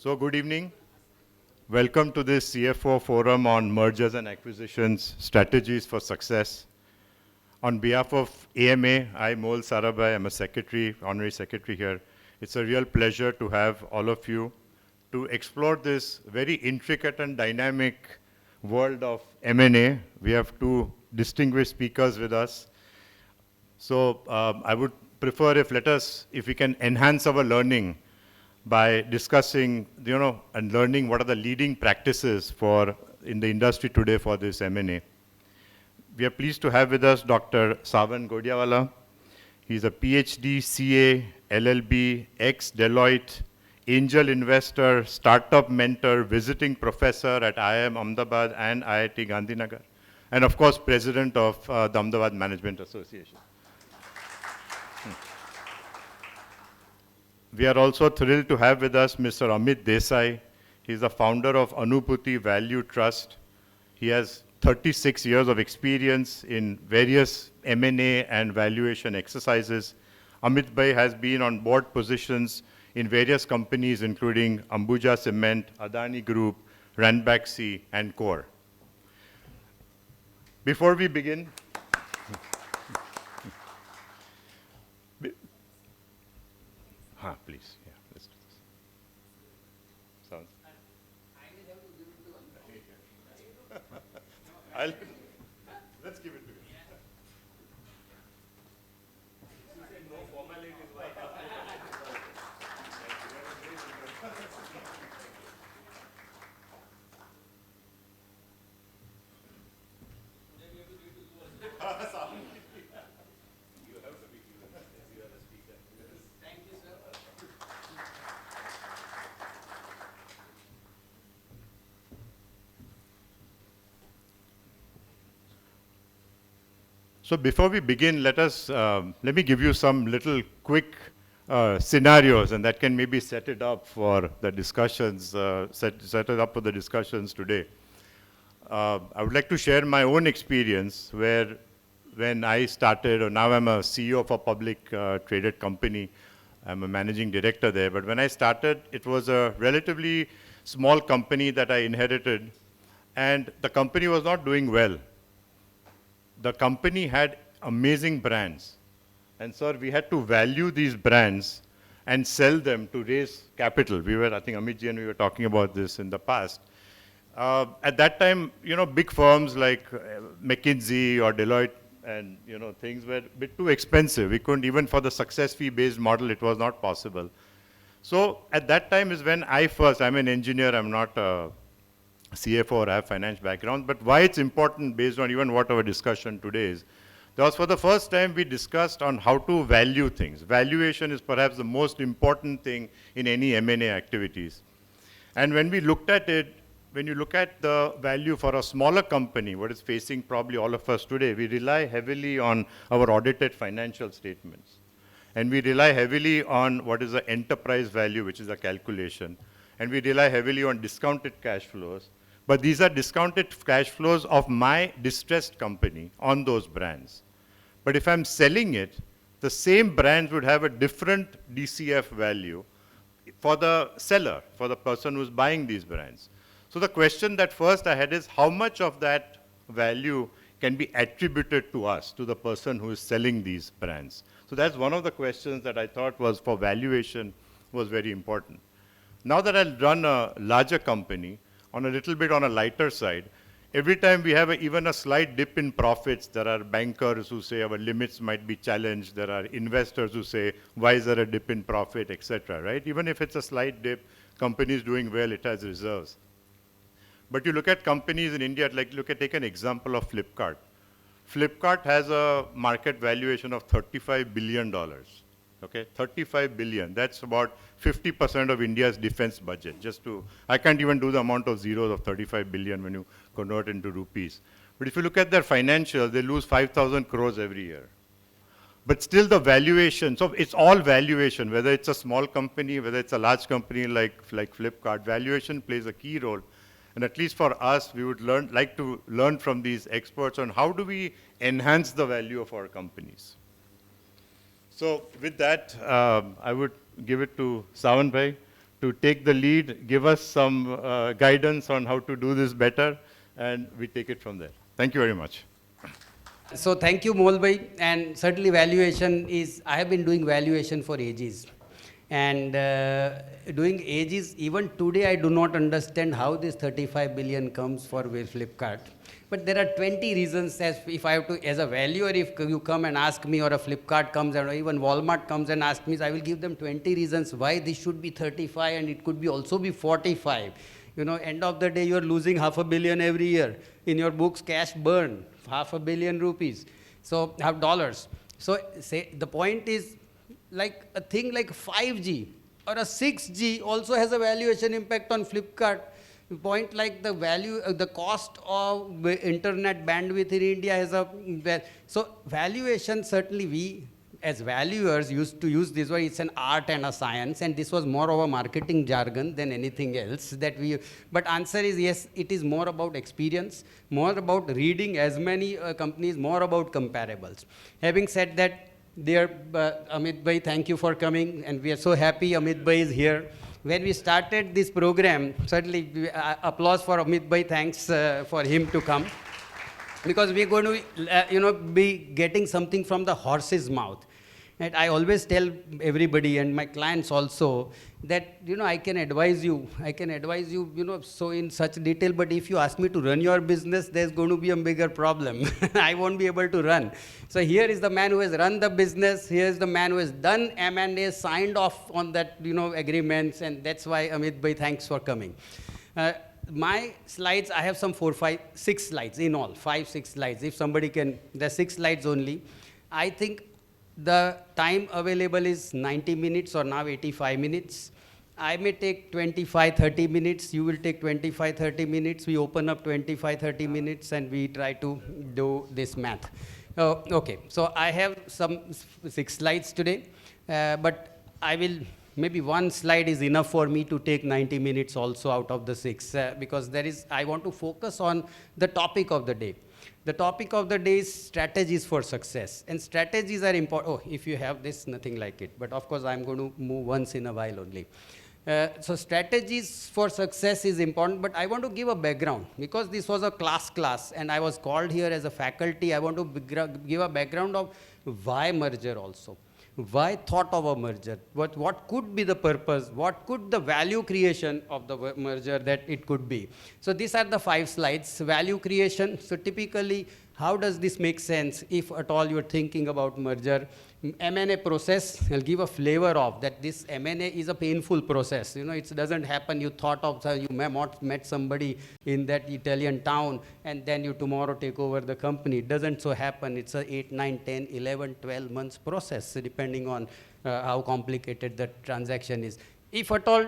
So good evening. Welcome to this CFO Forum on Mergers and Acquisitions, Strategies for Success. On behalf of AMA, I'm Mol Sarabhai. I'm a secretary, honorary secretary here. It's a real pleasure to have all of you to explore this very intricate and dynamic world of M&A. We have two distinguished speakers with us. So I would prefer if we can enhance our learning by discussing, and learning what are the leading practices in the industry today for this M&A. We are pleased to have with us Dr. Savan Godiawala. He's a PhD, CA, LLB, ex-Deloitte, angel investor, startup mentor, visiting professor at IIM Ahmedabad and IIT Gandhinagar, and of course, president of the Ahmedabad Management Association. We are also thrilled to have with us Mr. Ameet Desai. He's the founder of Anubhuti Value Trust. He has 36 years of experience in various M&A and valuation exercises. Amit Bhai has been on board positions in various companies, including Ambuja Cement, Adani Group, Ranbaxy, and Core. Before we begin, please. Yeah, let's do this. Sounds. Let's give it to you. No formalities. So before we begin, let me give you some little quick scenarios, and that can maybe set it up for the discussions, set it up for the discussions today. I would like to share my own experience where when I started, or now I'm a CEO of a public traded company. I'm a managing director there, but when I started, it was a relatively small company that I inherited, and the company was not doing well. The company had amazing brands. And so we had to value these brands and sell them to raise capital. I think Amit ji and we were talking about this in the past. At that time, big firms like McKinsey or Deloitte and, things were a bit too expensive. We couldn't, even for the success fee-based model, it was not possible. So at that time is when I'm an engineer, I'm not a CFO or have finance background, but why it's important based on even what our discussion today is. That was for the first time we discussed on how to value things. Valuation is perhaps the most important thing in any M&A activities. And when we looked at it, when you look at the value for a smaller company, what is facing probably all of us today, we rely heavily on our audited financial statements. And we rely heavily on what is the enterprise value, which is a calculation. And we rely heavily on discounted cash flows. But these are discounted cash flows of my distressed company on those brands. But if I'm selling it, the same brands would have a different DCF value for the seller, for the person who's buying these brands. So the question that first I had is how much of that value can be attributed to us, to the person who is selling these brands? So that's one of the questions that I thought was for valuation was very important. Now that I'll run a larger company, on a little bit on a lighter side, every time we have even a slight dip in profits, there are bankers who say our limits might be challenged. There are investors who say, why is there a dip in profit, etc., right? Even if it's a slight dip, company is doing well, it has reserves. But you look at companies in India, take an example of Flipkart. Flipkart has a market valuation of $35 billion. Okay, 35 billion. That's about 50% of India's defense budget. I can't even do the amount of zeros of 35 billion when you convert into rupees. But if you look at their financials, they lose 5,000 crores every year. But still the valuation, so it's all valuation, whether it's a small company, whether it's a large company like Flipkart, valuation plays a key role. And at least for us, we would like to learn from these experts on how do we enhance the value of our companies. So with that, I would give it to Savan Bhai to take the lead, give us some guidance on how to do this better, and we take it from there. Thank you very much. So thank you, Mol bhai. And certainly valuation is, I have been doing valuation for ages. And doing ages, even today I do not understand how this 35 billion comes for Flipkart. But there are 20 reasons as if I have to, as a valuer, if you come and ask me, or a Flipkart comes and even Walmart comes and asks me, I will give them 20 reasons why this should be 35 and it could be also be 45. You know, end of the day, you're losing $500 million every year. In your books, cash burn, $500 million rupees. So, have dollars. So, say the point is, like a thing like 5G or a 6G also has a valuation impact on Flipkart. Point like the value, the cost of internet bandwidth in India has a, so valuation, certainly we as valuers used to use this word. It's an art and a science, and this was more of a marketing jargon than anything else that we, but answer is yes, it is more about experience, more about reading as many companies, more about comparables. Having said that, dear Ameet bhai, thank you for coming, and we are so happy Ameet bhai is here. When we started this program, certainly applause for Ameet bhai, thanks for him to come. Because we're going to, be getting something from the horse's mouth. And I always tell everybody and my clients also that, I can advise you, so in such detail, but if you ask me to run your business, there's going to be a bigger problem. I won't be able to run. So here is the man who has run the business. Here is the man who has done M&A, signed off on that, agreements. And that's why, Ameet bhai, thanks for coming. My slides, I have some 6 slides in all, 5, 6 slides. If somebody can, there's 6 slides only. I think the time available is 90 minutes or now 85 minutes. I may take 25, 30 minutes. You will take 25, 30 minutes. We open up 25, 30 minutes and we try to do this math. Okay, so I have some 6 slides today, but I will, maybe one slide is enough for me to take 90 minutes also out of the 6, because I want to focus on the topic of the day. The topic of the day is strategies for success. And strategies are important. Oh, if you have this, nothing like it. But of course, I'm going to move once in a while only. So strategies for success is important, but I want to give a background. Because this was a class, and I was called here as a faculty, I want to give a background of why merger also. Why thought of a merger? What could be the purpose? What could the value creation of the merger that it could be? So these are the 5 slides. Value creation. So typically, how does this make sense if at all you're thinking about merger? M&A process, I'll give a flavor of that. This M&A is a painful process. It doesn't happen. You thought of, you met somebody in that Italian town, and then you tomorrow take over the company. It doesn't so happen. It's a 8, 9, 10, 11, 12 months process, depending on how complicated the transaction is. If at all,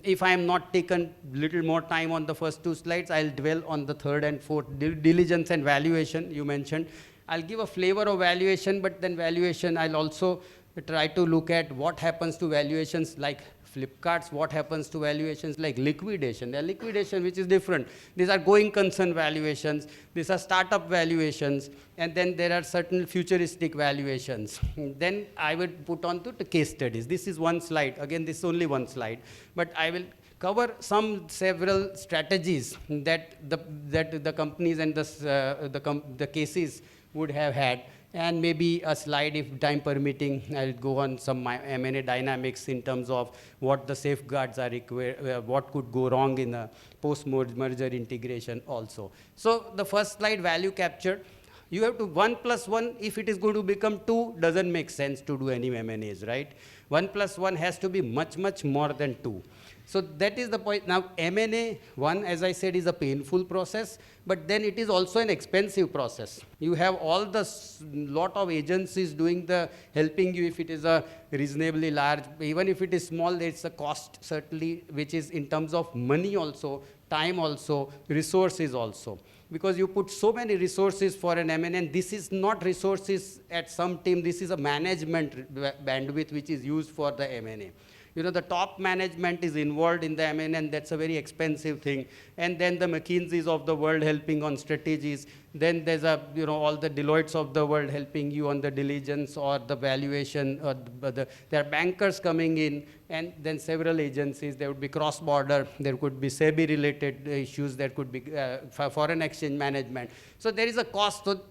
if I am not taken little more time on the first 2 slides, I'll dwell on the 3rd and 4th, diligence and valuation you mentioned. I'll give a flavor of valuation, but then valuation, I'll also try to look at what happens to valuations like Flipkart's, what happens to valuations like liquidation. They're liquidation, which is different. These are going concern valuations. These are startup valuations. And then there are certain futuristic valuations. Then I would put on to the case studies. This is one slide. Again, this is only one slide. But I will cover several strategies that the companies and the cases would have had, and maybe a slide, if time permitting, I'll go on some M&A dynamics in terms of what the safeguards are required, what could go wrong in a post-merger integration also. So the first slide, value capture. You have to 1 plus 1, if it is going to become 2, doesn't make sense to do any M&As, right? 1 plus 1 has to be much, much more than 2. So that is the point. Now, M&A, as I said, is a painful process, but then it is also an expensive process. You have all the lot of agencies doing helping you if it is a reasonably large, even if it is small, there's a cost certainly, which is in terms of money also, time also, resources also. Because you put so many resources for an M&A, and this is not resources at some team, this is a management bandwidth which is used for the M&A. The top management is involved in the M&A, and that's a very expensive thing. And then the McKinseys of the world helping on strategies. Then there's all the Deloittes of the world helping you on the diligence or the valuation. There are bankers coming in. and then several agencies. There would be cross-border, there could be SEBI-related issues, there could be foreign exchange management. So there is a cost. So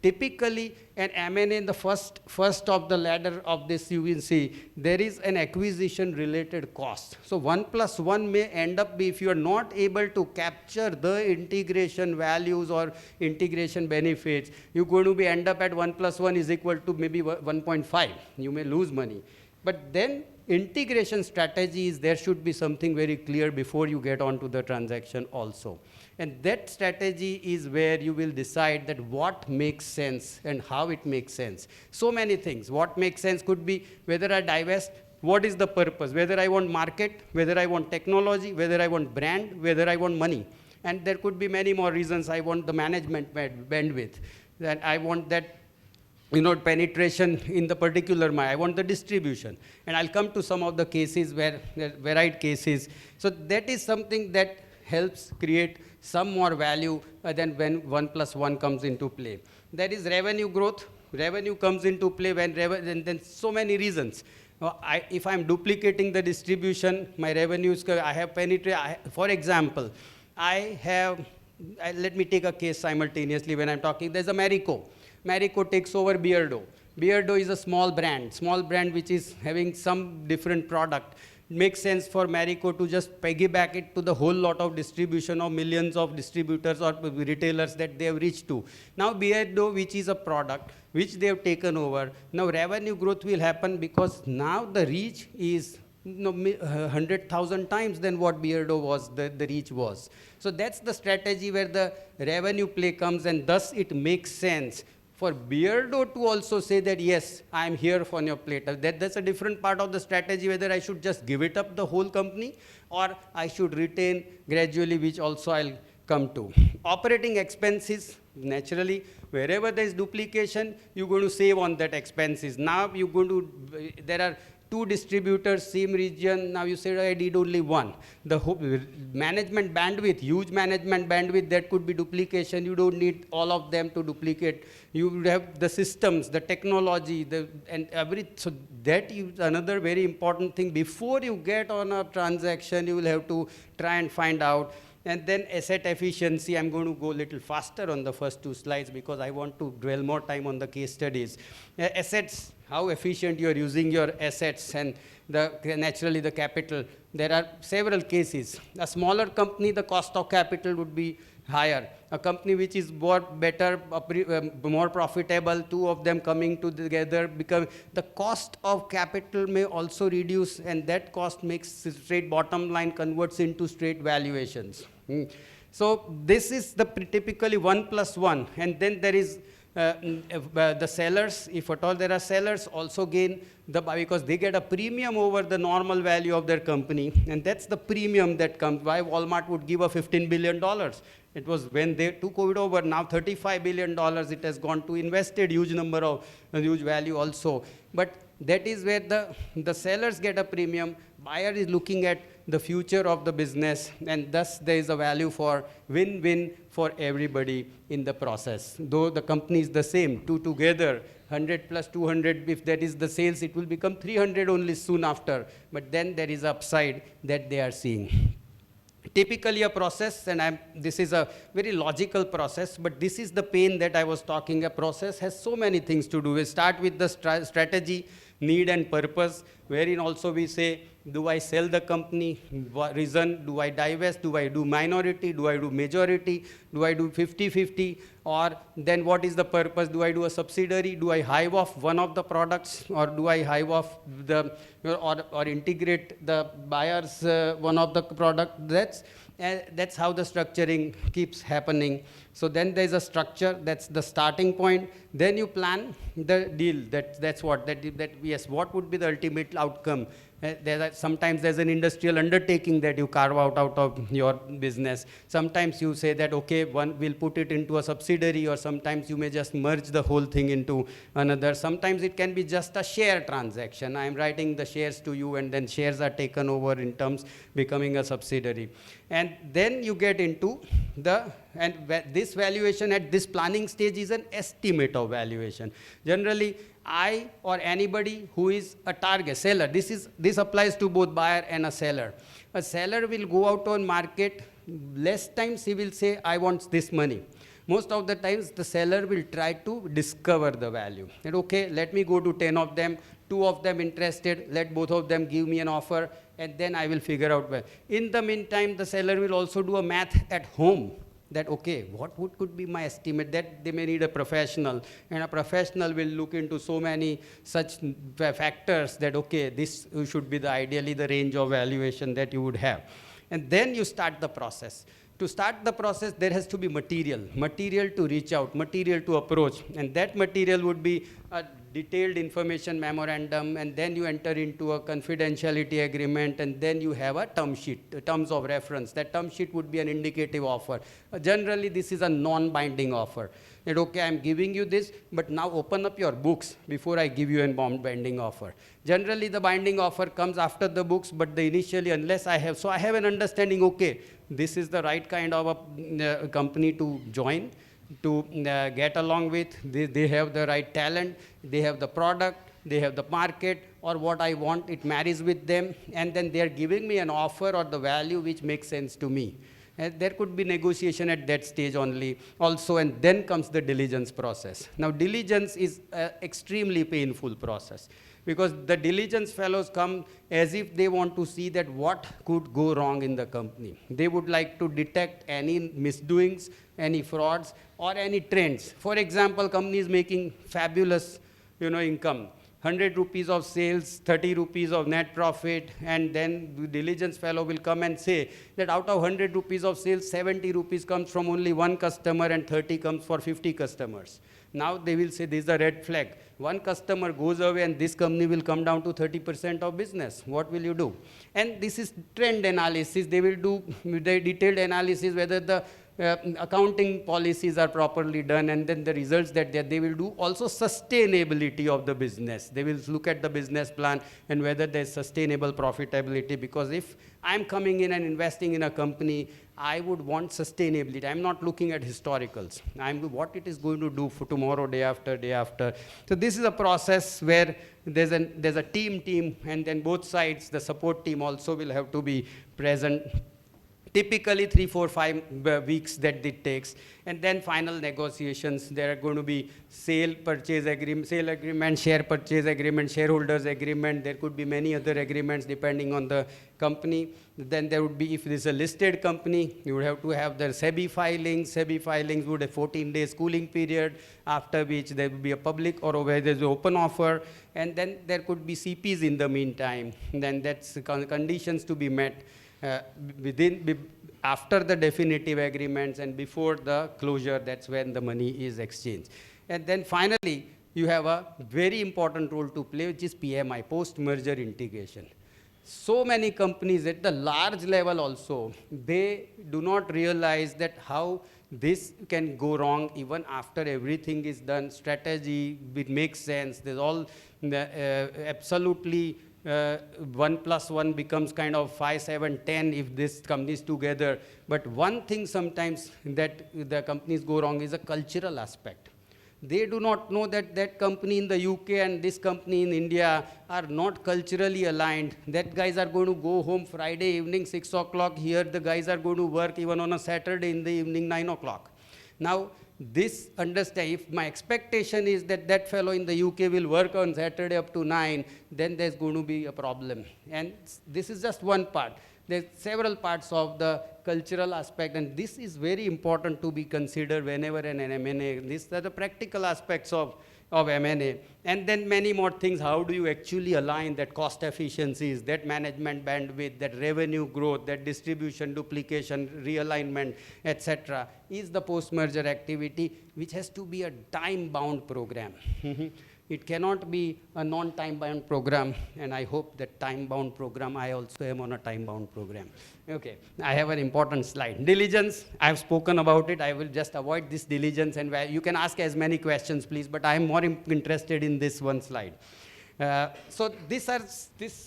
typically, an M&A in the first of the ladder of this, you will see, there is an acquisition-related cost. So 1 plus 1 may end up be, if you are not able to capture the integration values or integration benefits, you're going to be end up at 1 plus 1 is equal to maybe 1.5. You may lose money. But then integration strategies, there should be something very clear before you get onto the transaction also. And that strategy is where you will decide that what makes sense and how it makes sense. So many things. What makes sense could be whether I divest, what is the purpose, whether I want market, whether I want technology, whether I want brand, whether I want money. And there could be many more reasons. I want the management bandwidth, that I want that penetration in the particular I want the distribution. And I'll come to some of the cases where there are varied cases. So that is something that helps create some more value than when 1 plus 1 comes into play. There is revenue growth. Revenue comes into play when and then so many reasons. If I'm duplicating the distribution, my revenues, I have penetrated. For example, let me take a case simultaneously when I'm talking. There's a Marico. Marico takes over Beardo. Beardo is a small brand which is having some different product. It makes sense for Marico to just piggyback it to the whole lot of distribution of millions of distributors or retailers that they have reached to. Now Beardo, which is a product which they have taken over, now revenue growth will happen because now the reach is 100,000 times than what Beardo was, the reach was. So that's the strategy where the revenue play comes, and thus it makes sense for Beardo to also say that, yes, I'm here on your plate. That's a different part of the strategy, whether I should just give it up the whole company or I should retain gradually, which also I'll come to. Operating expenses, naturally, wherever there is duplication, you're going to save on that expenses. Now you're going to, there are 2 distributors, same region, now you say, I did only 1. The whole management bandwidth, huge management bandwidth, that could be duplication. You don't need all of them to duplicate. You would have the systems, the technology, so that is another very important thing. Before you get on a transaction, you will have to try and find out. And then asset efficiency, I'm going to go a little faster on the first 2 slides because I want to dwell more time on the case studies. Assets, how efficient you are using your assets and naturally the capital. There are several cases. A smaller company, the cost of capital would be higher. A company which is better, more profitable, 2 of them coming together, the cost of capital may also reduce, and that cost makes straight bottom line converts into straight valuations. So this is the typically 1 plus 1, and then there is the sellers, if at all there are sellers, also gain because they get a premium over the normal value of their company, and that's the premium that comes. Why Walmart would give a $15 billion? It was when they took it over. Now $35 billion it has gone to invested, huge value also. But that is where the sellers get a premium. Buyer is looking at the future of the business, and thus there is a value for win-win for everybody in the process. Though the company is the same, 2 together, 100 plus 200, if that is the sales, it will become 300 only soon after. But then there is upside that they are seeing. Typically a process, and this is a very logical process, but this is the pain that I was talking. A process has so many things to do. We start with the strategy, need and purpose, wherein also we say, do I sell the company? Reason, do I divest? Do I do minority? Do I do majority? Do I do 50-50? Or then what is the purpose? Do I do a subsidiary? Do I hive off one of the products? Or do I hive off or integrate the buyer's one of the product? That's how the structuring keeps happening. So then there's a structure, that's the starting point. Then you plan the deal, that's what would be the ultimate outcome. Sometimes there's an industrial undertaking that you carve out of your business. Sometimes you say that, okay, we'll put it into a subsidiary, or sometimes you may just merge the whole thing into another. Sometimes it can be just a share transaction. I'm writing the shares to you, and then shares are taken over in terms becoming a subsidiary. And then you get into this valuation at this planning stage is an estimate of valuation. Generally, I or anybody who is a target seller, this applies to both buyer and a seller. A seller will go out on market, less times he will say, I want this money. Most of the times the seller will try to discover the value. And okay, let me go to 10 of them, 2 of them interested, let both of them give me an offer, and then I will figure out where. In the meantime, the seller will also do a math at home that, okay, what could be my estimate, that they may need a professional, and a professional will look into so many such factors that, okay, this should be ideally the range of valuation that you would have. And then you start the process. To start the process, there has to be material to reach out, material to approach, and that material would be a detailed information memorandum, and then you enter into a confidentiality agreement, and then you have a term sheet, terms of reference. That term sheet would be an indicative offer. Generally, this is a non-binding offer. That, okay, I'm giving you this, but now open up your books before I give you a binding offer. Generally, the binding offer comes after the books, but initially, unless I have an understanding, okay, this is the right kind of a company to join, to get along with. They have the right talent, they have the product, they have the market, or what I want, it marries with them, and then they are giving me an offer or the value which makes sense to me. And there could be negotiation at that stage only also, and then comes the diligence process. Now, diligence is an extremely painful process, because the diligence fellows come as if they want to see that what could go wrong in the company. They would like to detect any misdoings, any frauds, or any trends. For example, company is making fabulous, income. 100 rupees of sales, 30 rupees of net profit, and then the diligence fellow will come and say that out of 100 rupees of sales, 70 rupees comes from only one customer and 30 comes for 50 customers. Now they will say this is a red flag. One customer goes away and this company will come down to 30% of business. What will you do? And this is trend analysis. They will do the detailed analysis whether the accounting policies are properly done, and then the results that they will do. Also sustainability of the business. They will look at the business plan and whether there's sustainable profitability, because if I'm coming in and investing in a company, I would want sustainability. I'm not looking at historicals. What it is going to do for tomorrow, day after, day after. So this is a process where there's a team, and then both sides, the support team also will have to be present. Typically 3, 4, 5 weeks that it takes. And then final negotiations. There are going to be sale agreement, share purchase agreement, shareholders agreement. There could be many other agreements depending on the company. Then there would be, if it is a listed company, you would have to have the SEBI filings. SEBI filings would have 14 days cooling period, after which there would be a public or where there's an open offer. And then there could be CPs in the meantime. Then that's conditions to be met. After the definitive agreements and before the closure, that's when the money is exchanged. And then finally, you have a very important role to play, which is PMI, post-merger integration. So many companies at the large level also, they do not realize that how this can go wrong even after everything is done. Strategy, it makes sense. There's all absolutely 1 + 1 becomes kind of 5, 7, 10 if this companies together. But one thing sometimes that the companies go wrong is a cultural aspect. They do not know that that company in the UK and this company in India are not culturally aligned. That guys are going to go home Friday evening 6 o'clock. Here the guys are going to work even on a Saturday in the evening 9 o'clock. Now, this understand, if my expectation is that that fellow in the UK will work on Saturday up to 9, then there's going to be a problem. And this is just one part. There's several parts of the cultural aspect, and this is very important to be considered whenever an M&A. These are the practical aspects of M&A. And then many more things. How do you actually align that cost efficiencies, that management bandwidth, that revenue growth, that distribution duplication, realignment, etc. is the post-merger activity, which has to be a time-bound program. It cannot be a non-time-bound program, and I hope that time-bound program, I also am on a time-bound program. Okay, I have an important slide. Diligence, I have spoken about it. I will just avoid this diligence, and you can ask as many questions, please, but I am more interested in this one slide. So these are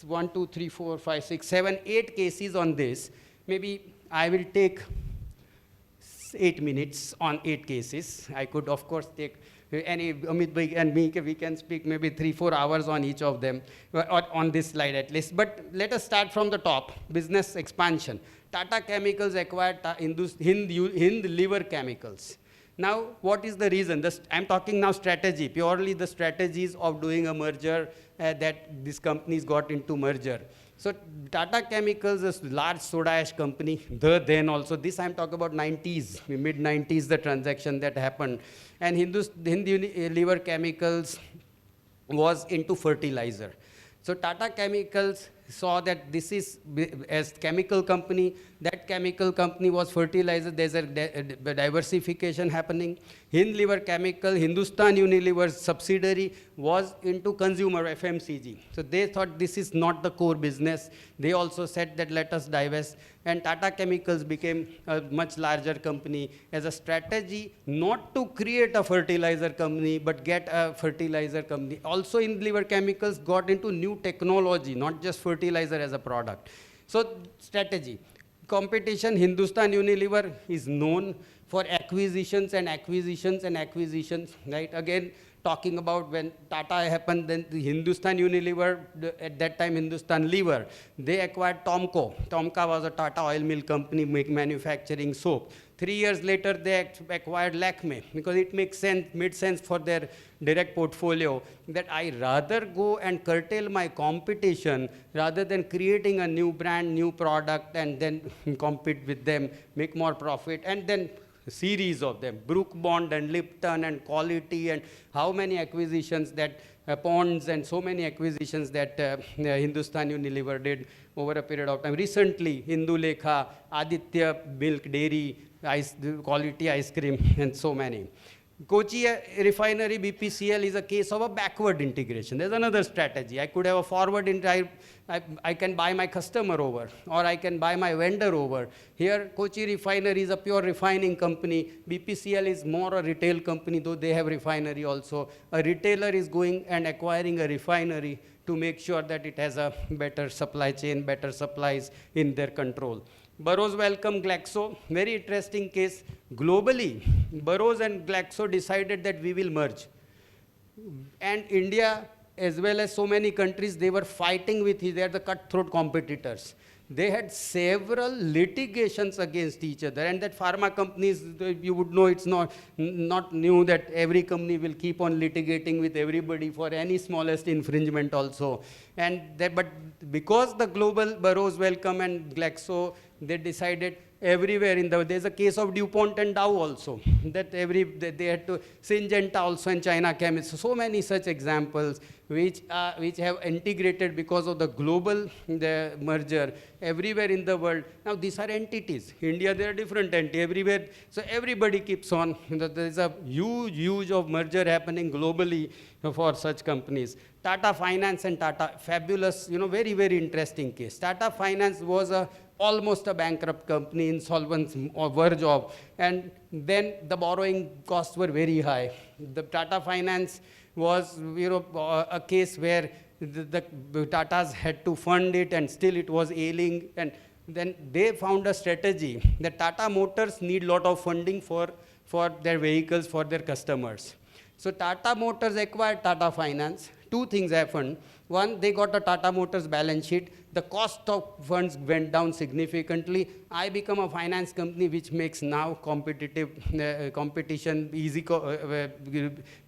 1, 2, 3, 4, 5, 6, 7, 8 cases on this. Maybe I will take 8 minutes on 8 cases. I could, of course, take any Ameet bhai and me, we can speak maybe 3-4 hours on each of them, or on this slide at least. But let us start from the top, business expansion. Tata Chemicals acquired Hind Liver Chemicals. Now, what is the reason? I'm talking now strategy, purely the strategies of doing a merger that these companies got into merger. So Tata Chemicals is a large soda ash company. Then also, this I'm talking about 90s, mid-90s, the transaction that happened. And Hind Liver Chemicals was into fertilizer. So Tata Chemicals saw that this is, as chemical company, that chemical company was fertilizer. There's a diversification happening. Hind Liver Chemical, Hindustan Unilever's subsidiary, was into consumer FMCG. So they thought this is not the core business. They also said that let us divest. And Tata Chemicals became a much larger company as a strategy not to create a fertilizer company, but get a fertilizer company. Also, Hind Liver Chemicals got into new technology, not just fertilizer as a product. So strategy. Competition, Hindustan Unilever is known for acquisitions and acquisitions and acquisitions, right? Again, talking about when Tata happened, then the Hindustan Unilever, at that time Hindustan Lever, they acquired Tomco. Tomca was a Tata oil mill company manufacturing soap. 3 years later, they acquired Lakme because it made sense for their direct portfolio that I rather go and curtail my competition rather than creating a new brand, new product, and then compete with them, make more profit, and then series of them, Brook Bond and Lipton and Quality, and how many acquisitions that Ponds and so many acquisitions that Hindustan Unilever did over a period of time. Recently, Indulekha, Aditya Milk Dairy, Quality Ice Cream, and so many. Kochi Refinery BPCL is a case of a backward integration. There's another strategy. I could have a forward, I can buy my customer over, or I can buy my vendor over. Here, Kochi Refinery is a pure refining company. BPCL is more a retail company, though they have refinery also. A retailer is going and acquiring a refinery to make sure that it has a better supply chain, better supplies in their control. Burroughs Wellcome Glaxo, very interesting case. Globally, Burroughs and Glaxo decided that we will merge. And India, as well as so many countries, they were fighting with they are the cutthroat competitors. They had several litigations against each other, and that pharma companies, you would know it's not new that every company will keep on litigating with everybody for any smallest infringement also. But because the global Burroughs Wellcome and Glaxo, they decided everywhere there's a case of DuPont and Dow also, that they had to, Syngenta also and China Chemist, so many such examples which have integrated because of the global merger everywhere in the world. Now these are entities. India, they are different entity everywhere. So everybody keeps on, there is a huge of merger happening globally for such companies. Tata Finance and Tata, fabulous, very, very interesting case. Tata Finance was almost a bankrupt company, insolvency or verge of, and then the borrowing costs were very high. The Tata Finance was, a case where the Tatas had to fund it, and still it was ailing. And then they found a strategy that Tata Motors need a lot of funding for their vehicles, for their customers. So Tata Motors acquired Tata Finance. Two things happened. One, they got a Tata Motors balance sheet. The cost of funds went down significantly. I become a finance company which makes now competition easy,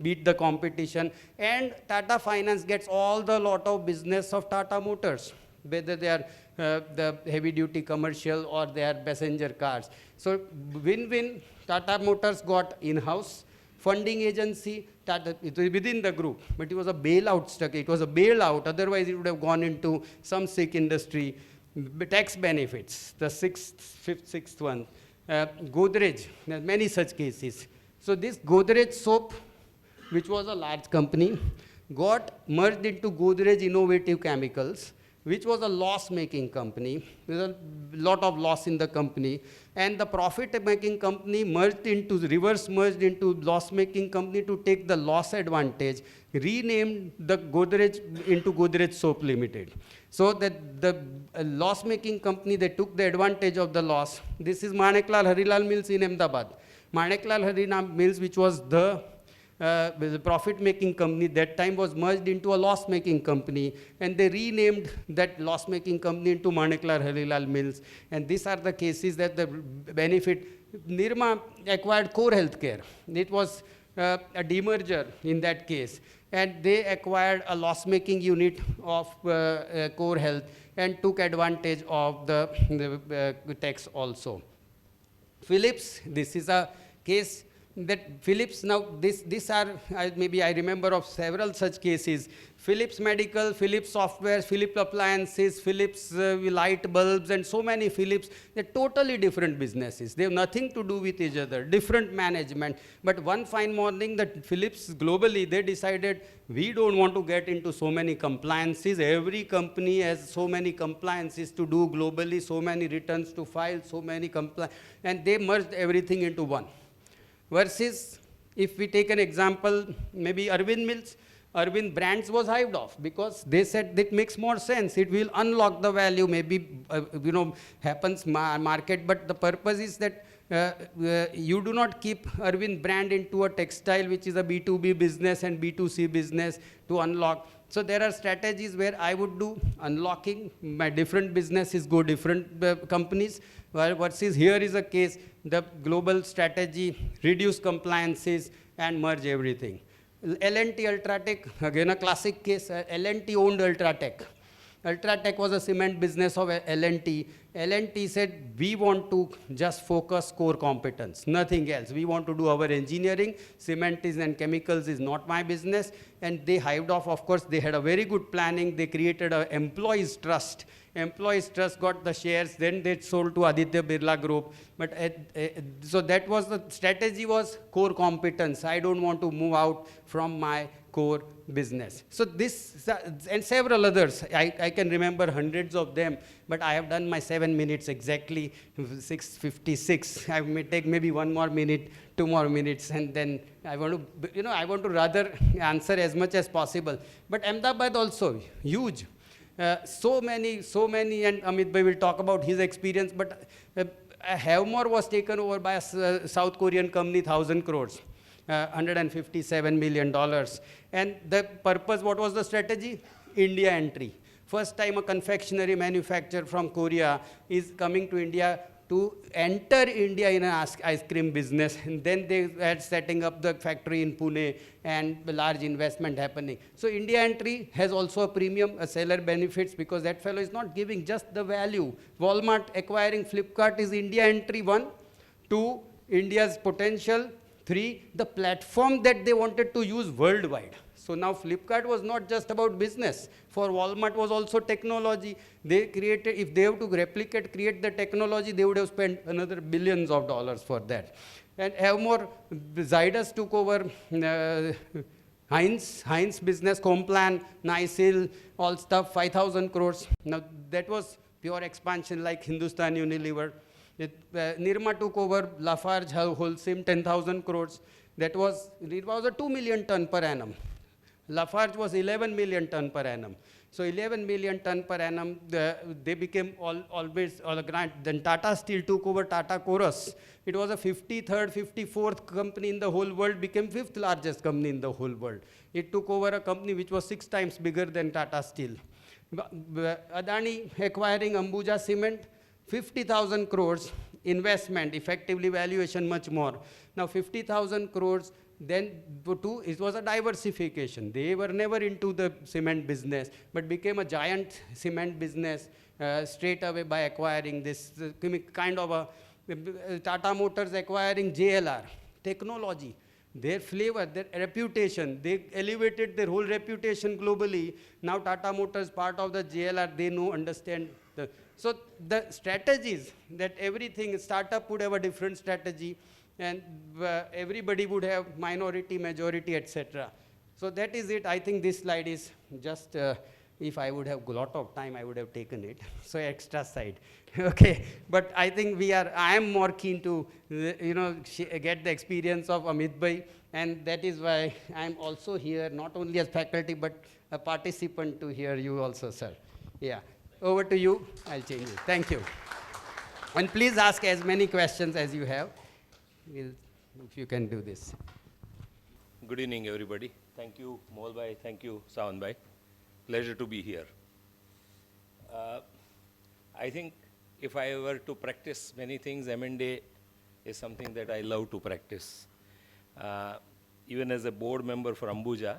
beat the competition. And Tata Finance gets all the lot of business of Tata Motors, whether they are the heavy duty commercial or they are passenger cars. So win-win. Tata Motors got in-house funding agency, it was within the group, but it was a bailout stuck. It was a bailout, otherwise it would have gone into some sick industry. Tax benefits, the sixth one. Godrej, there are many such cases. So this Godrej soap, which was a large company, got merged into Godrej Innovative Chemicals, which was a loss-making company, with a lot of loss in the company, and the profit-making company reverse merged into loss-making company to take the loss advantage, renamed the Godrej into Godrej Soap Limited. So that the loss-making company, they took the advantage of the loss. This is Maneklal Harilal Mills in Ahmedabad. Maneklal Harilal Mills, which was the profit-making company, that time was merged into a loss-making company, and they renamed that loss-making company into Maneklal Harilal Mills. And these are the cases that the benefit. Nirma acquired Core Healthcare. It was a demerger in that case, and they acquired a loss-making unit of Core Health and took advantage of the tax also. Philips, this is a case that Philips, now these are, maybe I remember of several such cases. Philips Medical, Philips Software, Philips Appliances, Philips light bulbs, and so many Philips. They're totally different businesses. They have nothing to do with each other, different management. But one fine morning, that Philips globally, they decided, we don't want to get into so many compliances. Every company has so many compliances to do globally, so many returns to file, so many compliance, and they merged everything into one. Versus, if we take an example, maybe Arvind Mills, Arvind Brands was hived off because they said that makes more sense. It will unlock the value, maybe, happens market, but the purpose is that you do not keep Arvind Brand into a textile, which is a B2B business and B2C business to unlock. So there are strategies where I would do unlocking. My different businesses go different companies. Versus here is a case, the global strategy, reduce compliances and merge everything. L&T Ultratech, again a classic case. L&T owned Ultratech. Ultratech was a cement business of L&T. L&T said, we want to just focus core competence, nothing else. We want to do our engineering. Cement is and chemicals is not my business. And they hived off. Of course, they had a very good planning. They created an employees trust. Employees trust got the shares. Then they sold to Aditya Birla Group. But so that was the strategy, was core competence. I don't want to move out from my core business. So this and several others, I can remember hundreds of them, but I have done my 7 minutes exactly, 6:56. I may take maybe 1 more minute, 2 more minutes, and then I want to, I want to rather answer as much as possible. But Ahmedabad also, huge. So many, and Ameet bhai will talk about his experience, but Havmor was taken over by a South Korean company, 1,000 crores. $157 million. And the purpose, what was the strategy? India entry. First time a confectionery manufacturer from Korea is coming to India to enter India in an ice cream business. And then they had setting up the factory in Pune and large investment happening. So India entry has also a premium, a seller benefits, because that fellow is not giving just the value. Walmart acquiring Flipkart is India entry, 1. 2, India's potential. 3, the platform that they wanted to use worldwide. So now Flipkart was not just about business. For Walmart was also technology. They created, if they have to create the technology, they would have spent another billions of dollars for that. And Havmor, Zydus took over Heinz business, Complan, Nysil, all stuff, 5,000 crores. Now that was pure expansion like Hindustan Unilever. Nirma took over Lafarge Holcim, 10,000 crores. It was a 2 million ton per annum. Lafarge was 11 million ton per annum. So 11 million ton per annum, they became always all grand. Then Tata Steel took over Tata Chorus. It was a 53rd, 54th company in the whole world, became 5th largest company in the whole world. It took over a company which was 6 times bigger than Tata Steel. Adani acquiring Ambuja Cement, 50,000 crores investment, effectively valuation much more. Now 50,000 crores, then it was a diversification. They were never into the cement business, but became a giant cement business straight away by acquiring this kind of a Tata Motors acquiring JLR, technology, their flavor, their reputation. They elevated their whole reputation globally. Now Tata Motors, part of the JLR, they understand. So the strategies that everything, startup would have a different strategy, and everybody would have minority, majority, etc. So that is it. I think this slide is just If I would have a lot of time, I would have taken it. So extra side. Okay. But I think I am more keen to, get the experience of Ameet bhai. And that is why I'm also here, not only as faculty, but a participant to hear you also, sir. Yeah. Over to you. I'll change it. Thank you. And please ask as many questions as you have. If you can do this. Good evening, everybody. Thank you, Mohal bhai. Thank you, Savan bhai. Pleasure to be here. I think if I were to practice many things, M&A is something that I love to practice. Even as a board member for Ambuja,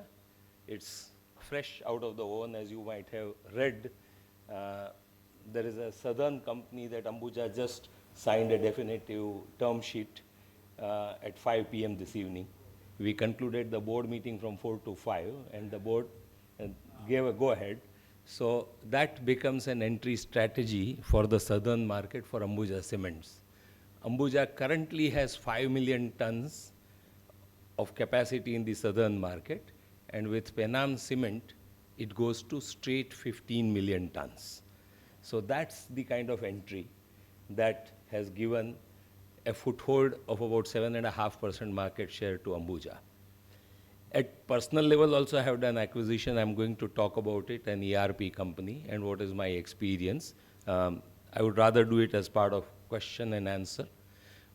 it's fresh out of the oven, as you might have read. There is a southern company that Ambuja just signed a definitive term sheet at 5 p.m. this evening. We concluded the board meeting from 4 to 5, and the board gave a go-ahead. So that becomes an entry strategy for the southern market for Ambuja Cements. Ambuja currently has 5 million tons of capacity in the southern market, and with Penam Cement, it goes to straight 15 million tons. So that's the kind of entry that has given a foothold of about 7.5% market share to Ambuja. At personal level also I have done acquisition. I'm going to talk about it, an ERP company, and what is my experience. I would rather do it as part of question and answer.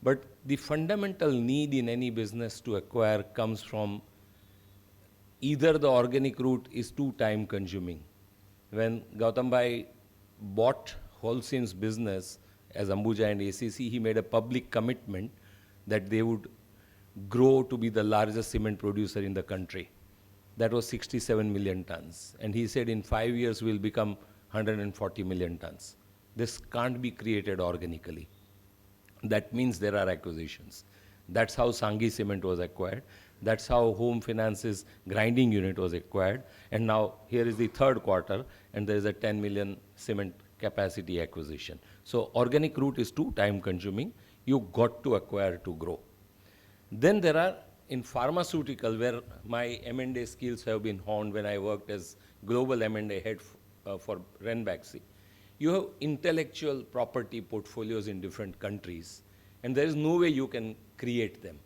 But the fundamental need in any business to acquire comes from either the organic route is too time consuming. When Gautam bhai bought Holcim's business as Ambuja and ACC, he made a public commitment that they would grow to be the largest cement producer in the country. That was 67 million tons. And he said in 5 years we'll become 140 million tons. This can't be created organically. That means there are acquisitions. That's how Sanghi Cement was acquired. That's how Home Finance's grinding unit was acquired. And now here is the third quarter, and there is a 10 million cement capacity acquisition. So organic route is too time consuming. You got to acquire to grow. Then there are, in pharmaceutical, where my M&A skills have been honed when I worked as global M&A head for Renbaxy. You have intellectual property portfolios in different countries, and there is no way you can create them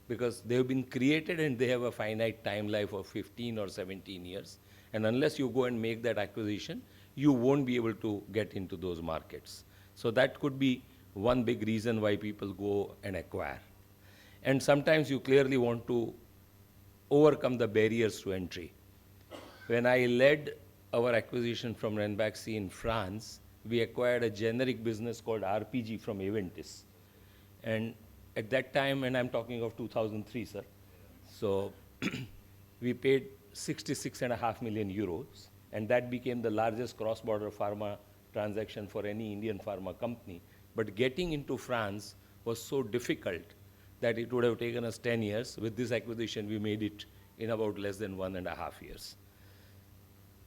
because they have been created and they have a finite time life of 15 or 17 years. And unless you go and make that acquisition, you won't be able to get into those markets. So that could be one big reason why people go and acquire. And sometimes you clearly want to overcome the barriers to entry. When I led our acquisition from Renbaxy in France, we acquired a generic business called RPG from Aventis. And at that time, and I'm talking of 2003, sir, so we paid 66.5 million euros, and that became the largest cross-border pharma transaction for any Indian pharma company. But getting into France was so difficult that it would have taken us 10 years. With this acquisition, we made it in about less than 1.5 years.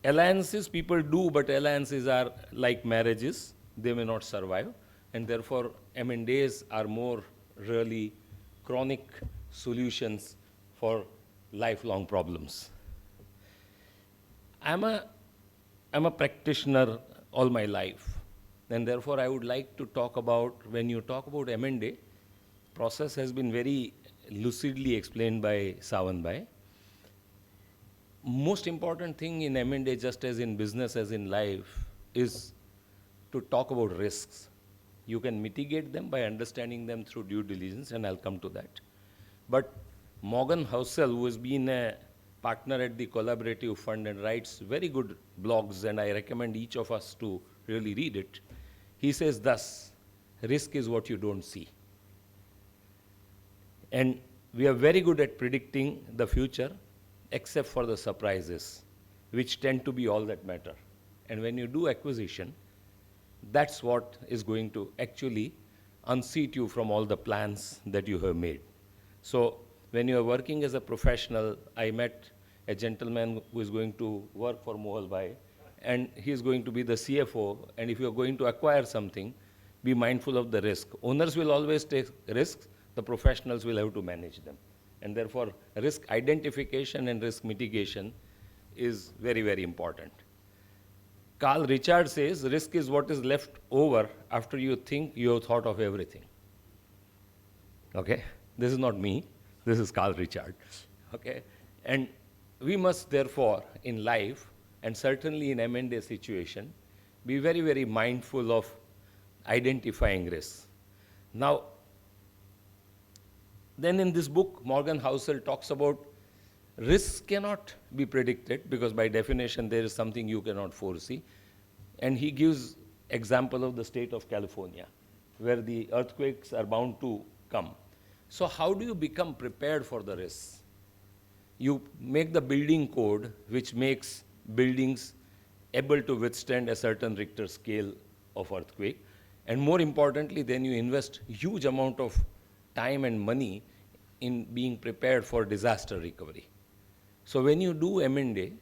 Alliances people do, but alliances are like marriages. They may not survive. And therefore, M&As are more really chronic solutions for lifelong problems. I'm a practitioner all my life. And therefore, I would like to talk about, when you talk about M&A, process has been very lucidly explained by Savan bhai. Most important thing in M&A, just as in business as in life, is to talk about risks. You can mitigate them by understanding them through due diligence, and I'll come to that. But Morgan Housel, who has been a partner at the Collaborative Fund and writes very good blogs, and I recommend each of us to really read it, he says thus, risk is what you don't see. And we are very good at predicting the future, except for the surprises, which tend to be all that matter. And when you do acquisition, that's what is going to actually unseat you from all the plans that you have made. So when you are working as a professional, I met a gentleman who is going to work for Mohal bhai, and he is going to be the CFO. And if you are going to acquire something, be mindful of the risk. Owners will always take risks. The professionals will have to manage them. And therefore, risk identification and risk mitigation is very, very important. Carl Richard says risk is what is left over after you think you have thought of everything. Okay? This is not me. This is Carl Richard. Okay? And we must therefore in life, and certainly in M&A situation, be very, very mindful of identifying risks. Now, then in this book, Morgan Housel talks about risks cannot be predicted because by definition there is something you cannot foresee. And he gives example of the state of California, where the earthquakes are bound to come. So how do you become prepared for the risks? You make the building code which makes buildings able to withstand a certain Richter scale of earthquake. And more importantly, then you invest huge amount of time and money in being prepared for disaster recovery. So when you do M&A,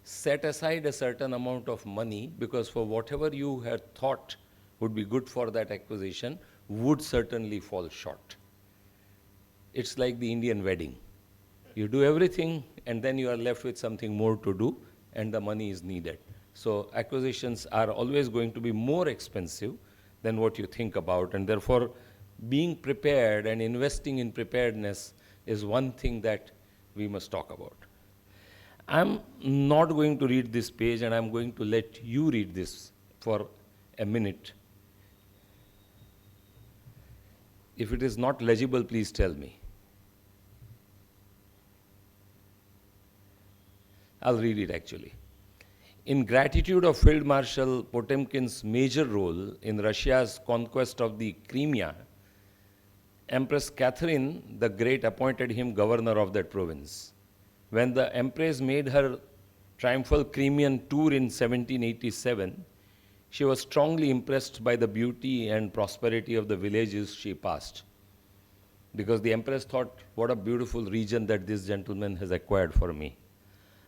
set aside a certain amount of money because for whatever you had thought would be good for that acquisition would certainly fall short. It's like the Indian wedding. You do everything and then you are left with something more to do and the money is needed. So acquisitions are always going to be more expensive than what you think about, and therefore being prepared and investing in preparedness is one thing that we must talk about. I'm not going to read this page and I'm going to let you read this for a minute. If it is not legible, please tell me. I'll read it actually. In gratitude of Field Marshal Potemkin's major role in Russia's conquest of the Crimea, Empress Catherine the Great appointed him governor of that province. When the Empress made her triumphal Crimean tour in 1787, she was strongly impressed by the beauty and prosperity of the villages she passed. Because the Empress thought, what a beautiful region that this gentleman has acquired for me.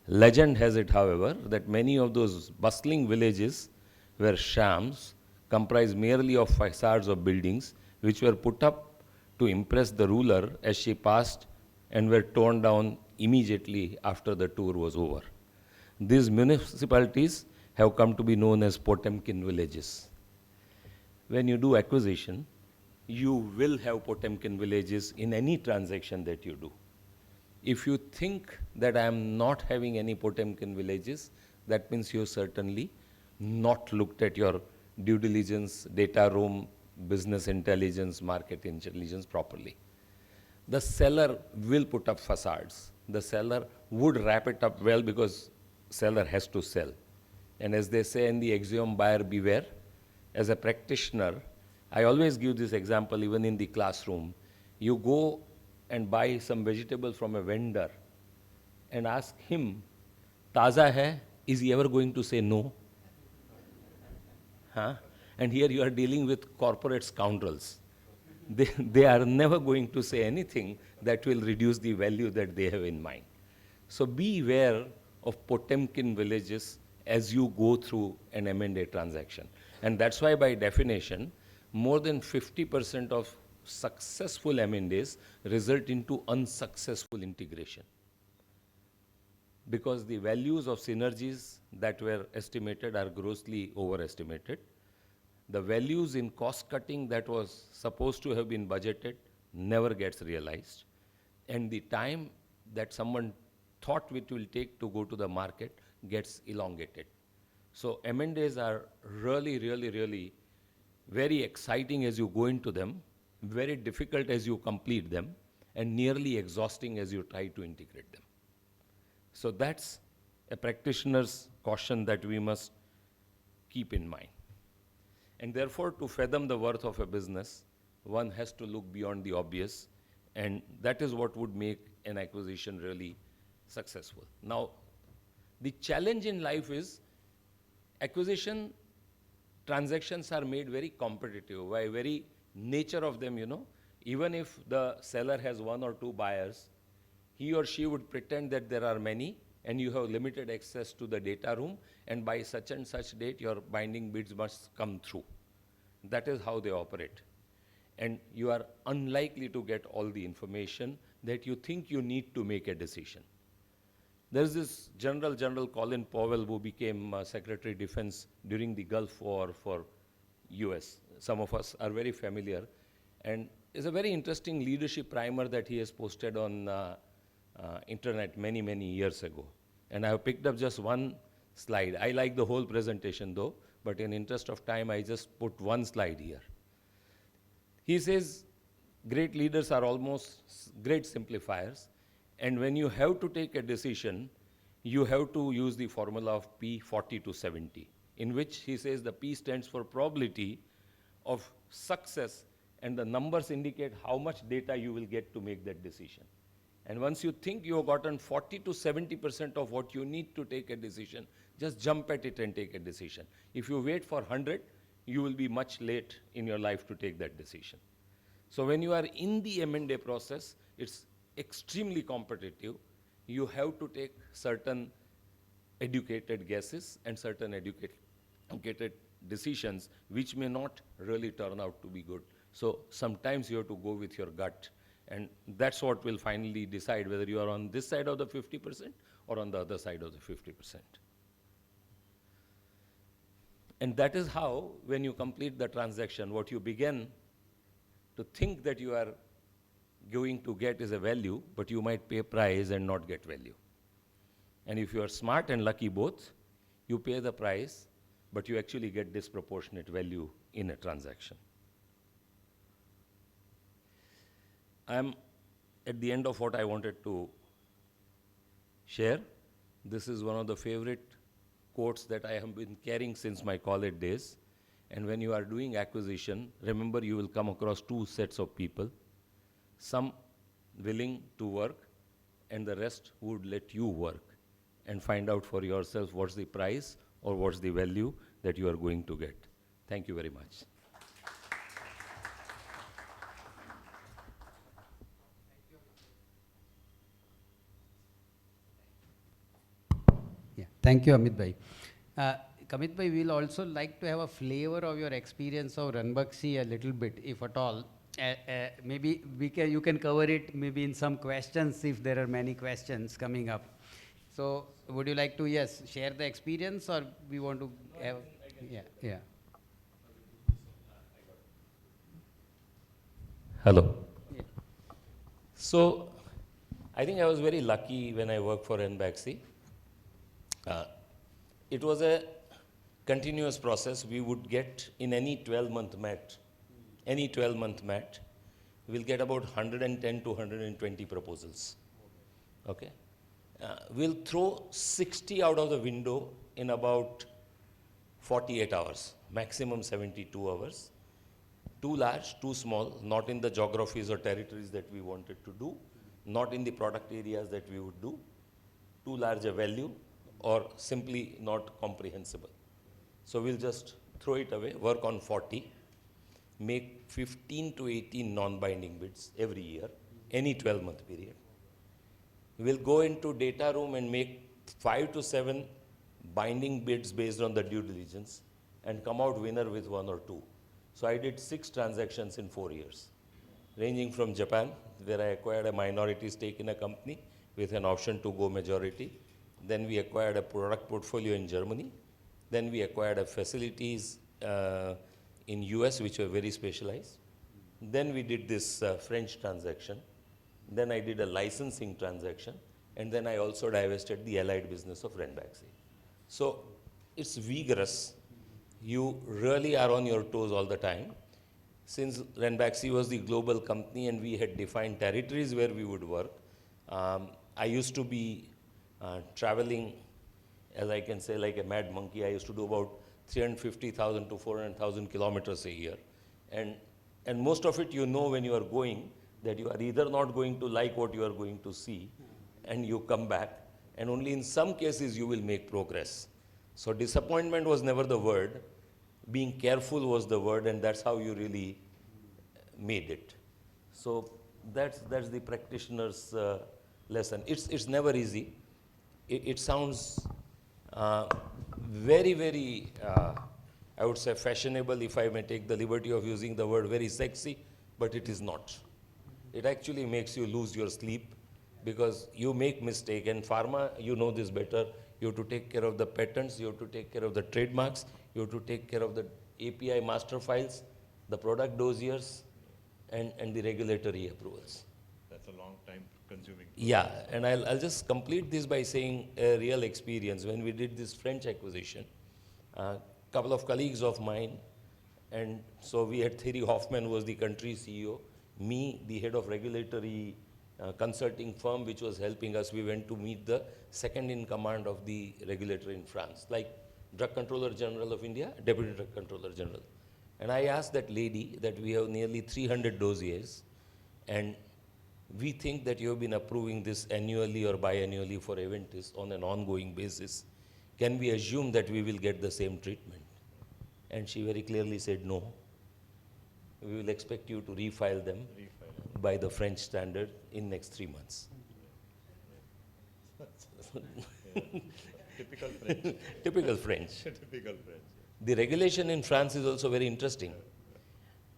Legend has it, however, that many of those bustling villages were shams, comprised merely of facades of buildings, which were put up to impress the ruler as she passed and were torn down immediately after the tour was over. These municipalities have come to be known as Potemkin villages. When you do acquisition, you will have Potemkin villages in any transaction that you do. If you think that I am not having any Potemkin villages, that means you have certainly not looked at your due diligence, data room, business intelligence, market intelligence properly. The seller will put up facades. The seller would wrap it up well because seller has to sell. And as they say in the axiom, buyer beware, as a practitioner, I always give this example even in the classroom. You go and buy some vegetable from a vendor and ask him, taza hai, is he ever going to say no? Huh? And here you are dealing with corporate scoundrels. They are never going to say anything that will reduce the value that they have in mind. So be aware of Potemkin villages as you go through an M&A transaction. And that's why by definition, more than 50% of successful M&As result into unsuccessful integration. Because the values of synergies that were estimated are grossly overestimated. The values in cost cutting that was supposed to have been budgeted never gets realized. And the time that someone thought it will take to go to the market gets elongated. So M&As are really, really, really very exciting as you go into them, very difficult as you complete them, and nearly exhausting as you try to integrate them. So that's a practitioner's caution that we must keep in mind. And therefore, to fathom the worth of a business, one has to look beyond the obvious, and that is what would make an acquisition really successful. Now, the challenge in life is acquisition transactions are made very competitive by very nature of them, even if the seller has one or two buyers, he or she would pretend that there are many and you have limited access to the data room, and by such and such date your binding bids must come through. That is how they operate. And you are unlikely to get all the information that you think you need to make a decision. There's this General Colin Powell who became Secretary of Defense during the Gulf War for US. Some of us are very familiar. And it's a very interesting leadership primer that he has posted on internet many, many years ago. And I have picked up just one slide. I like the whole presentation though, but in interest of time, I just put one slide here. He says, great leaders are almost great simplifiers. And when you have to take a decision, you have to use the formula of P 40 to 70, in which he says the P stands for probability of success, and the numbers indicate how much data you will get to make that decision. And once you think you have gotten 40 to 70% of what you need to take a decision, just jump at it and take a decision. If you wait for 100, you will be much late in your life to take that decision. So when you are in the M&A process, it's extremely competitive. You have to take certain educated guesses and certain educated decisions which may not really turn out to be good. So sometimes you have to go with your gut, and that's what will finally decide whether you are on this side of the 50% or on the other side of the 50%. And that is how, when you complete the transaction, what you begin to think that you are going to get is a value, but you might pay a price and not get value. And if you are smart and lucky both, you pay the price, but you actually get disproportionate value in a transaction. I'm at the end of what I wanted to share. This is one of the favorite quotes that I have been carrying since my college days. And when you are doing acquisition, remember you will come across two sets of people. Some willing to work, and the rest would let you work and find out for yourself what's the price or what's the value that you are going to get. Thank you very much. Yeah, thank you, Amit bhai. Kamit bhai, we'll also like to have a flavor of your experience of Ranbaxy a little bit, if at all. Maybe you can cover it maybe in some questions if there are many questions coming up. So would you like to, yes, share the experience, or we want to have, yeah. Hello. Yeah. So I think I was very lucky when I worked for Ranbaxy. It was a continuous process. We would get in any 12-month mat, we'll get about 110 to 120 proposals. Okay? We'll throw 60 out of the window in about 48 hours, maximum 72 hours. Too large, too small, not in the geographies or territories that we wanted to do, not in the product areas that we would do, too large a value, or simply not comprehensible. So we'll just throw it away, work on 40, make 15 to 18 non-binding bids every year, any 12-month period. We'll go into data room and make 5 to 7 binding bids based on the due diligence and come out winner with 1 or 2. So I did 6 transactions in 4 years, ranging from Japan, where I acquired a minority stake in a company with an option to go majority. Then we acquired a product portfolio in Germany. Then we acquired a facilities in US, which were very specialized. Then we did this French transaction. Then I did a licensing transaction. And then I also divested the allied business of Ranbaxy. So it's vigorous. You really are on your toes all the time. Since Ranbaxy was the global company and we had defined territories where we would work, I used to be traveling, as I can say, like a mad monkey. I used to do about 350,000 to 400,000 kilometers a year. And most of it you know when you are going, that you are either not going to like what you are going to see, and you come back, and only in some cases you will make progress. So disappointment was never the word. Being careful was the word, and that's how you really made it. So that's the practitioner's lesson. It's never easy. It sounds very, very, I would say fashionable, if I may take the liberty of using the word, very sexy, but it is not. It actually makes you lose your sleep because you make mistake, and pharma, you know this better, you have to take care of the patents, you have to take care of the trademarks, you have to take care of the API master files, the product dossiers, and the regulatory approvals. That's a long time consuming. Yeah, and I'll just complete this by saying a real experience. When we did this French acquisition, a couple of colleagues of mine, and so we had Thierry Hoffman, who was the country CEO, me, the head of regulatory consulting firm which was helping us. We went to meet the second in command of the regulator in France, like Drug Controller General of India, Deputy Drug Controller General. And I asked that lady that we have nearly 300 dossiers, and we think that you have been approving this annually or biannually for Aventis on an ongoing basis. Can we assume that we will get the same treatment? And she very clearly said, no. We will expect you to refile them by the French standard in next 3 months. Typical French. Typical French. Typical French. The regulation in France is also very interesting.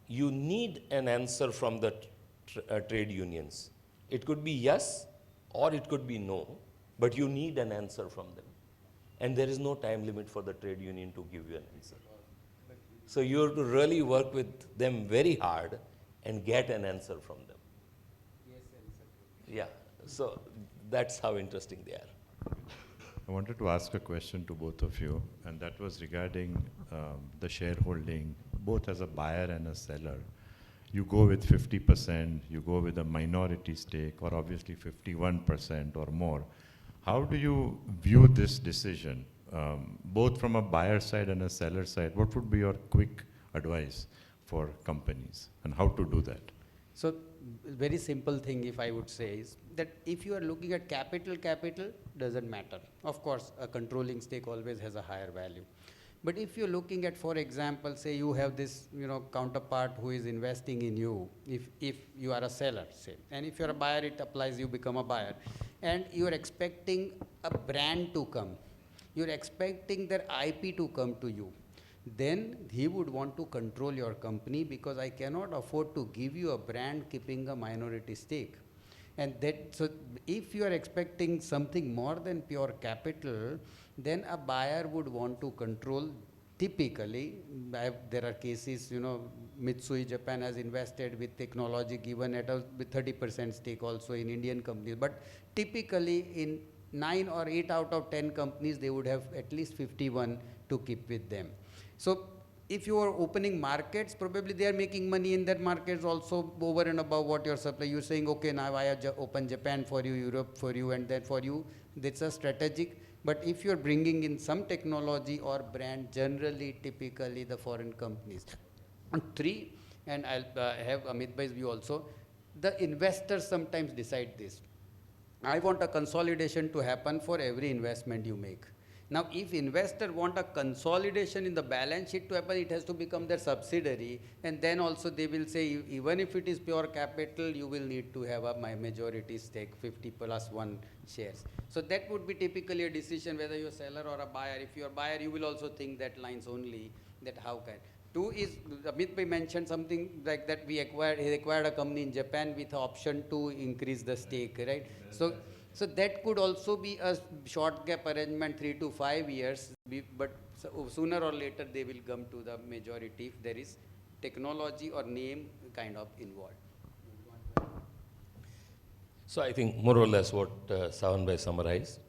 You need an answer from the trade unions. It could be yes or it could be no, but you need an answer from them. And there is no time limit for the trade union to give you an answer. So you have to really work with them very hard and get an answer from them. Yeah, so that's how interesting they are. I wanted to ask a question to both of you, and that was regarding the shareholding, both as a buyer and a seller. You go with 50%, you go with a minority stake, or obviously 51% or more. How do you view this decision, both from a buyer side and a seller side? What would be your quick advice for companies, and how to do that? So, very simple thing if I would say is that if you are looking at capital doesn't matter. Of course, a controlling stake always has a higher value. But if you're looking at, for example, say you have this, counterpart who is investing in you, if you are a seller, say, and if you're a buyer, it applies, you become a buyer, and you're expecting a brand to come, you're expecting their IP to come to you, then he would want to control your company, because I cannot afford to give you a brand keeping a minority stake. And so if you are expecting something more than pure capital, then a buyer would want to control. Typically, there are cases, Mitsui Japan has invested with technology given at with 30% stake also in Indian companies. But typically in 9 or 8 out of 10 companies, they would have at least 51 to keep with them. So if you are opening markets, probably they are making money in that markets also over and above what your supply. You're saying, okay, now I open Japan for you, Europe for you, and then for you, that's a strategic. But if you're bringing in some technology or brand, generally, typically the foreign companies. And 3, and I'll have Ameet Bhai's view also, the investors sometimes decide this. I want a consolidation to happen for every investment you make. Now, if investor want a consolidation in the balance sheet to happen, it has to become their subsidiary, and then also they will say, even if it is pure capital, you will need to have a majority stake, 50+1 shares. So that would be typically a decision whether you're a seller or a buyer. If you're a buyer, you will also think that lines only, that how can. 2 is, Ameet Bhai mentioned something like that he acquired a company in Japan with the option to increase the stake, right? So that could also be a short gap arrangement, 3 to 5 years, but sooner or later they will come to the majority if there is technology or name kind of involved. So I think more or less what Savan Bhai summarized.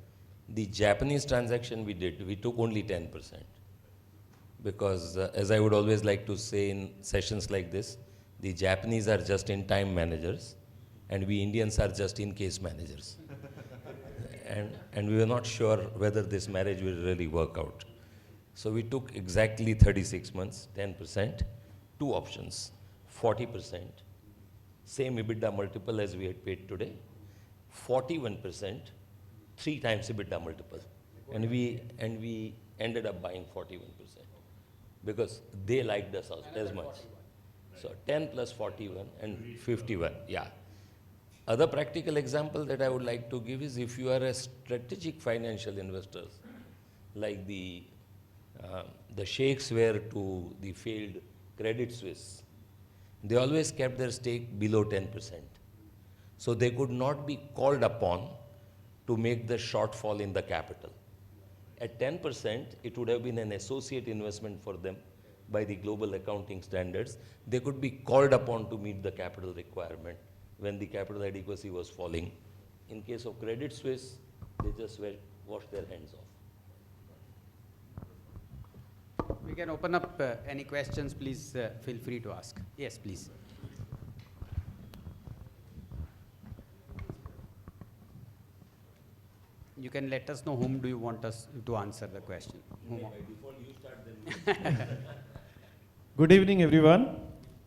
The Japanese transaction we did, we took only 10%. Because as I would always like to say in sessions like this, the Japanese are just-in-time managers, and we Indians are just-in-case managers. And we were not sure whether this marriage will really work out. So we took exactly 36 months, 10%, 2 options, 40%, same EBITDA multiple as we had paid today, 41%, 3 times EBITDA multiple. And we ended up buying 41% because they liked us as much. So 10 plus 41 and 51, yeah. Other practical example that I would like to give is if you are a strategic financial investor, like the sheikhs were to the failed Credit Suisse, they always kept their stake below 10%. So they could not be called upon to make the shortfall in the capital. At 10%, it would have been an associate investment for them by the global accounting standards. They could be called upon to meet the capital requirement when the capital adequacy was falling. In case of Credit Suisse, they just washed their hands off. We can open up any questions, please feel free to ask. Yes, please. You can let us know whom do you want us to answer the question. By default, you start then. Good evening, everyone.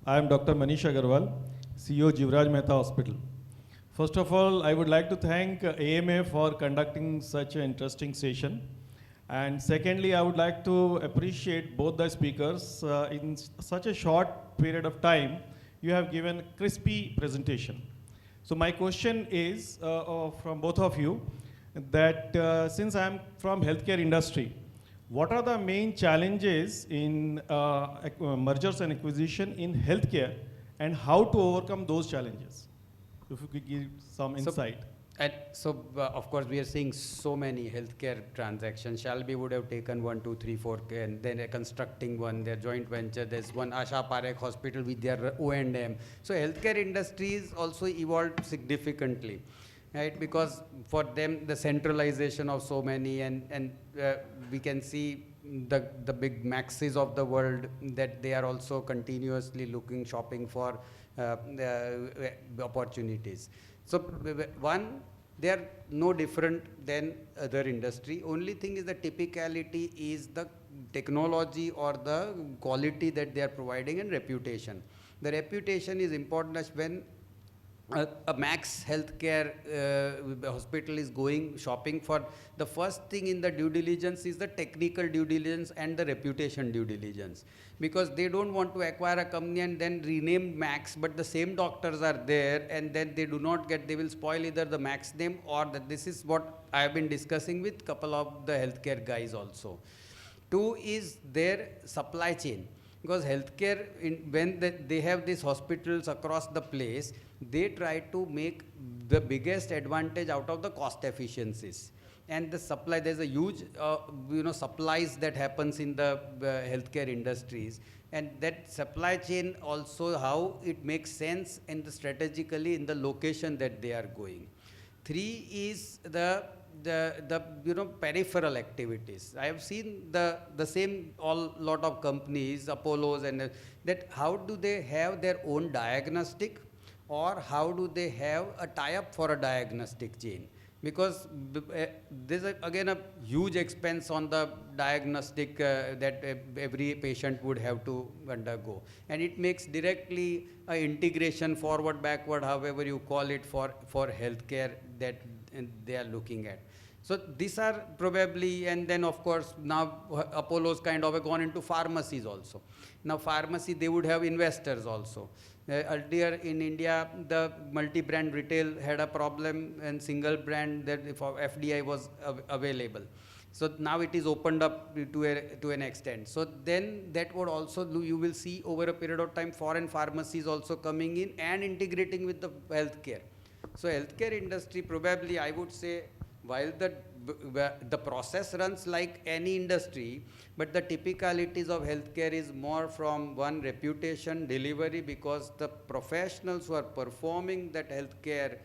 I am Dr. Manish Agarwal, CEO Jivraj Mehta Hospital. First of all, I would like to thank AMA for conducting such an interesting session. And secondly, I would like to appreciate both the speakers. In such a short period of time, you have given crispy presentation. So my question is from both of you, that since I am from healthcare industry, what are the main challenges in mergers and acquisition in healthcare, and how to overcome those challenges? If you could give some insight. Of course, we are seeing so many healthcare transactions. Shalby would have taken 1, 2, 3, 4, and then constructing one, their joint venture. There's one Asha Parekh Hospital with their O&M. So healthcare industries also evolved significantly, right? Because for them, the centralization of so many, and we can see the big maxes of the world, that they are also continuously shopping for opportunities. So one, they are no different than other industry. Only thing is the typicality is the technology or the quality that they are providing, and reputation. The reputation is important as when a Max Healthcare hospital is going shopping for, the first thing in the due diligence is the technical due diligence and the reputation due diligence. Because they don't want to acquire a company and then rename Max, but the same doctors are there, and then they do not get, they will spoil either the Max name or that. This is what I have been discussing with a couple of the healthcare guys also. Two is their supply chain. Because healthcare, when they have these hospitals across the place, they try to make the biggest advantage out of the cost efficiencies. And the supply, there's a huge supplies that happens in the healthcare industries. And that supply chain also, how it makes sense in the strategically in the location that they are going. Three is the peripheral activities. I have seen the same lot of companies, Apollos, and that how do they have their own diagnostic, or how do they have a tie-up for a diagnostic chain? Because there's again a huge expense on the diagnostic that every patient would have to undergo, and it makes directly a integration forward, backward, however you call it, for healthcare that they are looking at. So these are probably, and then of course now Apollo's kind of gone into pharmacies also. Now pharmacy, they would have investors also. Earlier in India, the multi-brand retail had a problem, and single brand that for FDI was available. So now it is opened up to an extent. So then that would also, you will see over a period of time, foreign pharmacies also coming in and integrating with the healthcare. So healthcare industry, probably I would say, while the process runs like any industry, but the typicalities of healthcare is more from one, reputation, delivery, because the professionals who are performing that healthcare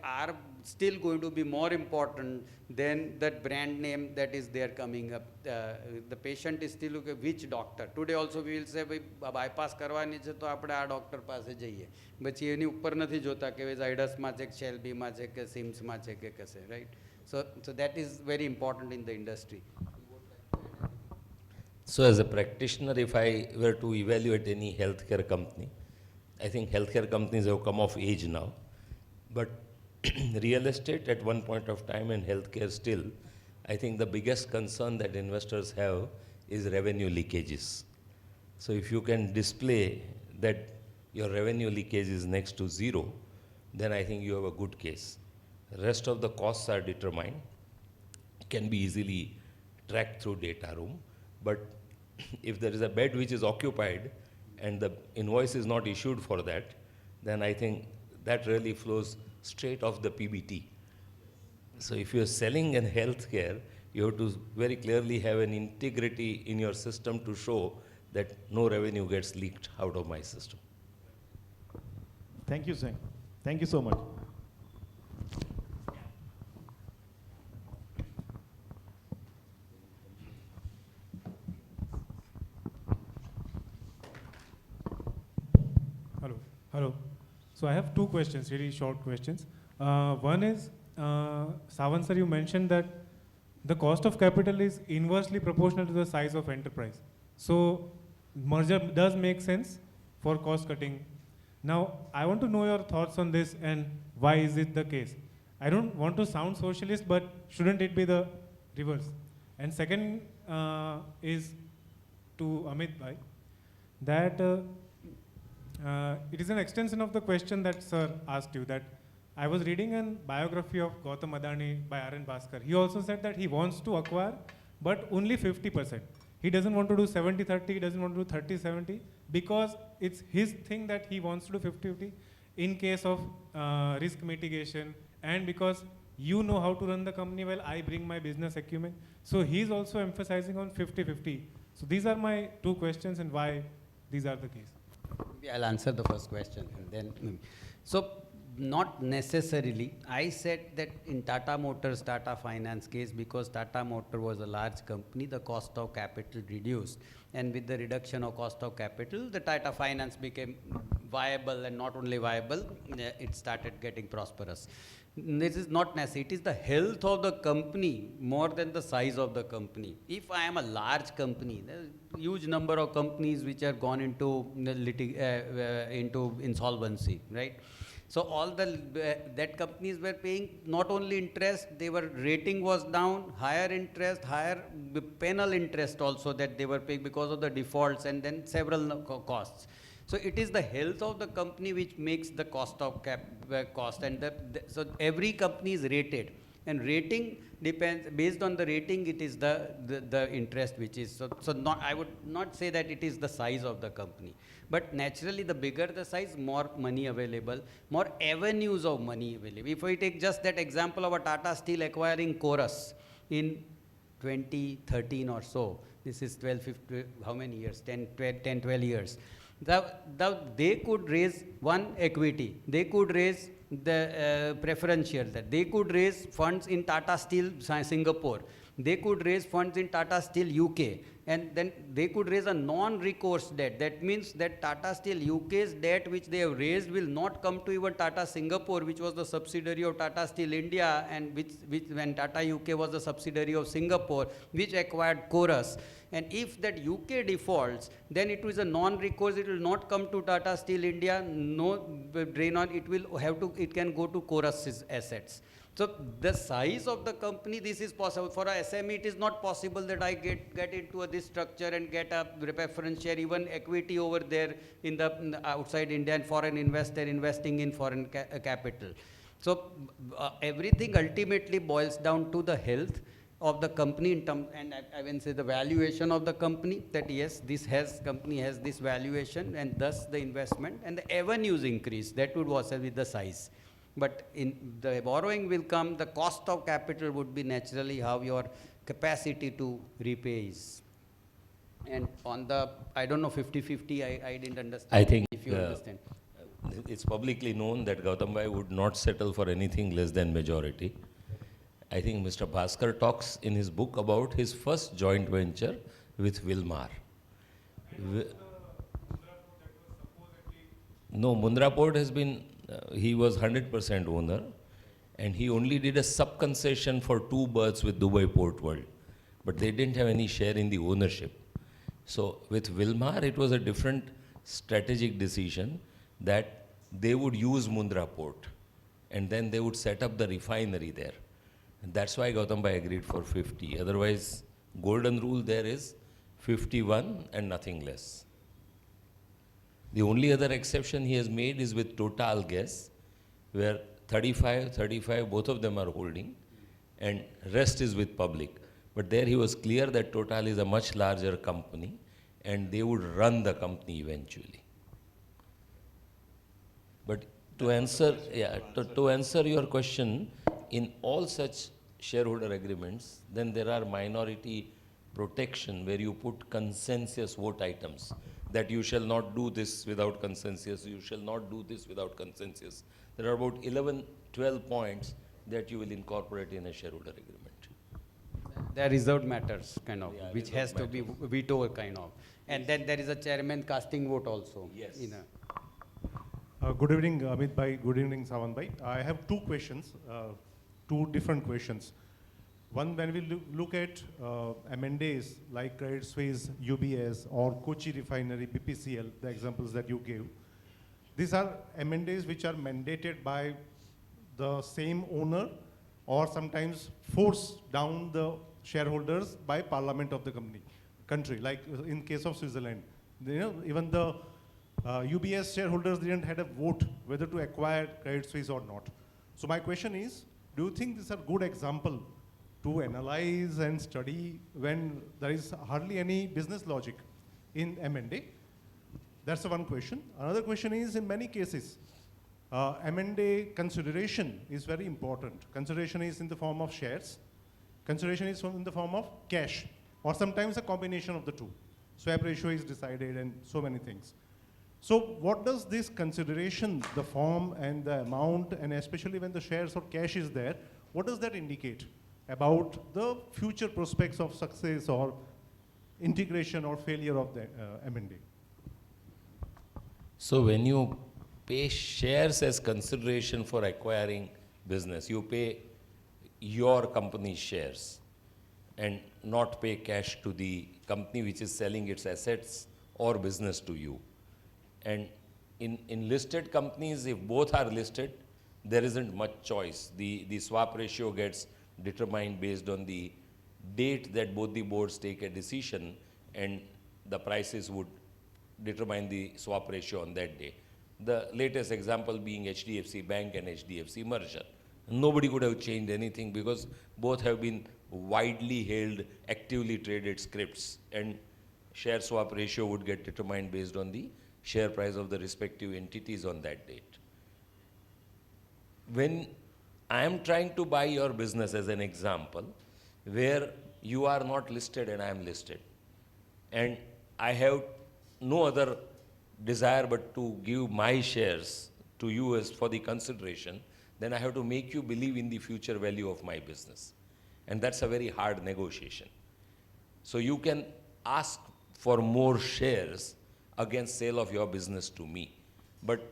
are still going to be more important than that brand name that is there coming up. The patient is still looking, which doctor? Today also we will say, bypass કરવાની છે તો આપણે આ doctor પાસે જઈએ. પછી એની ઉપર નથી જોતા કે ઝાયડસમાં છે કે શેલ્બીમાં છે કે સિમ્સમાં છે કે કશે, right? So that is very important in the industry. So as a practitioner, if I were to evaluate any healthcare company, I think healthcare companies have come of age now. But real estate at one point of time, and healthcare still, I think the biggest concern that investors have is revenue leakages. So if you can display that your revenue leakage is next to zero, then I think you have a good case. Rest of the costs are determined, can be easily tracked through data room. But if there is a bed which is occupied and the invoice is not issued for that, then I think that really flows straight off the PBT. So if you're selling in healthcare, you have to very clearly have an integrity in your system to show that no revenue gets leaked out of my system. Thank you, sir. Thank you so much. Hello. Hello. So I have two questions, really short questions. One is, Savan sir, you mentioned that the cost of capital is inversely proportional to the size of enterprise. So merger does make sense for cost cutting. Now, I want to know your thoughts on this and why is it the case? I don't want to sound socialist, but shouldn't it be the reverse? And second is to Amit bhai, that it is an extension of the question that sir asked you, that I was reading a biography of Gautam Adani by R.N. Bhaskar. He also said that he wants to acquire, but only 50%. He doesn't want to do 70-30, he doesn't want to do 30-70, because it's his thing that he wants to do 50-50 in case of risk mitigation, and because you know how to run the company well, I bring my business acumen. So he's also emphasizing on 50-50. So these are my two questions and why these are the case. Maybe I'll answer the first question and then. So, not necessarily. I said that in Tata Motors, Tata Finance case, because Tata Motor was a large company, the cost of capital reduced. And with the reduction of cost of capital, the Tata Finance became viable, and not only viable, it started getting prosperous. This is not necessary. It is the health of the company more than the size of the company. If I am a large company, there is a huge number of companies which are gone into into insolvency, right? So all that companies were paying not only interest, they were rating was down, higher interest, higher penal interest also that they were paying because of the defaults, and then several costs. So it is the health of the company which makes the cost of cost, and so every company is rated, and rating depends based on the rating. It is the interest which is so not, I would not say that it is the size of the company, but naturally the bigger the size, more money available, more avenues of money available. If we take just that example of a Tata Steel acquiring Chorus in 2013 or so, this is 12, 15, how many years? 10, 12 years. They could raise one equity, they could raise the preferential, that they could raise funds in Tata Steel Singapore, they could raise funds in Tata Steel UK, and then they could raise a non-recourse debt. That means that Tata Steel UK's debt which they have raised will not come to even Tata Singapore, which was the subsidiary of Tata Steel India, and which when Tata UK was the subsidiary of Singapore, which acquired Chorus. And if that UK defaults, then it is a non-recourse, it will not come to Tata Steel India, no drain on, it will have to, it can go to Chorus's assets. So the size of the company, this is possible. For a SME, it is not possible that I get into this structure and get a preference share, even equity over there in the outside India, and foreign investor investing in foreign capital. So everything ultimately boils down to the health of the company in terms, and I will say the valuation of the company, that yes, company has this valuation, and thus the investment and the avenues increase. That would also with the size. But in the borrowing will come, the cost of capital would be naturally how your capacity to repay is. And on the, I don't know, 50-50, I didn't understand. I think if you understand. it's publicly known that Gautam Bhai would not settle for anything less than majority. I think Mr. Bhaskar talks in his book about his first joint venture with Wilmar. No, Mundra Port has been, he was 100% owner, and he only did a sub-concession for 2 berths with Dubai Port World, but they didn't have any share in the ownership. So with Wilmar, it was a different strategic decision that they would use Mundra Port, and then they would set up the refinery there. And that's why Gautam Bhai agreed for 50. Otherwise, golden rule there is 51 and nothing less. The only other exception he has made is with Total Gas, where 35, both of them are holding, and rest is with public. But there he was clear that Total is a much larger company, and they would run the company eventually. But To answer your question, in all such shareholder agreements, then there are minority protection where you put consensus vote items, that you shall not do this without consensus, you shall not do this without consensus. There are about 11, 12 points that you will incorporate in a shareholder agreement. The result matters, kind of, Yeah, which result has to be veto, kind of. And then there is a chairman casting vote also. Yes. Good evening, Ameet bhai. Good evening, Savan bhai. I have two questions, two different questions. One, when we look at M&As like Credit Suisse, UBS, or Kochi Refinery, BPCL, the examples that you gave, these are M&As which are mandated by the same owner or sometimes forced down the shareholders by parliament of the country, like in case of Switzerland. Even the UBS shareholders didn't had a vote whether to acquire Credit Suisse or not. So my question is, do you think these are good example to analyze and study when there is hardly any business logic in M&A? That's the one question. Another question is, in many cases, M&A consideration is very important. Consideration is in the form of shares. Consideration is in the form of cash, or sometimes a combination of the two. Swap ratio is decided and so many things. So what does this consideration, the form and the amount, and especially when the shares or cash is there, what does that indicate about the future prospects of success or integration or failure of the M&A? So when you pay shares as consideration for acquiring business, you pay your company's shares and not pay cash to the company which is selling its assets or business to you. And in listed companies, if both are listed, there isn't much choice. The swap ratio gets determined based on the date that both the boards take a decision, and the prices would determine the swap ratio on that day. The latest example being HDFC Bank and HDFC merger. Nobody could have changed anything because both have been widely held, actively traded scripts, and share swap ratio would get determined based on the share price of the respective entities on that date. When I am trying to buy your business as an example, where you are not listed and I am listed, and I have no other desire but to give my shares to you as for the consideration, then I have to make you believe in the future value of my business. And that's a very hard negotiation. So you can ask for more shares against sale of your business to me. But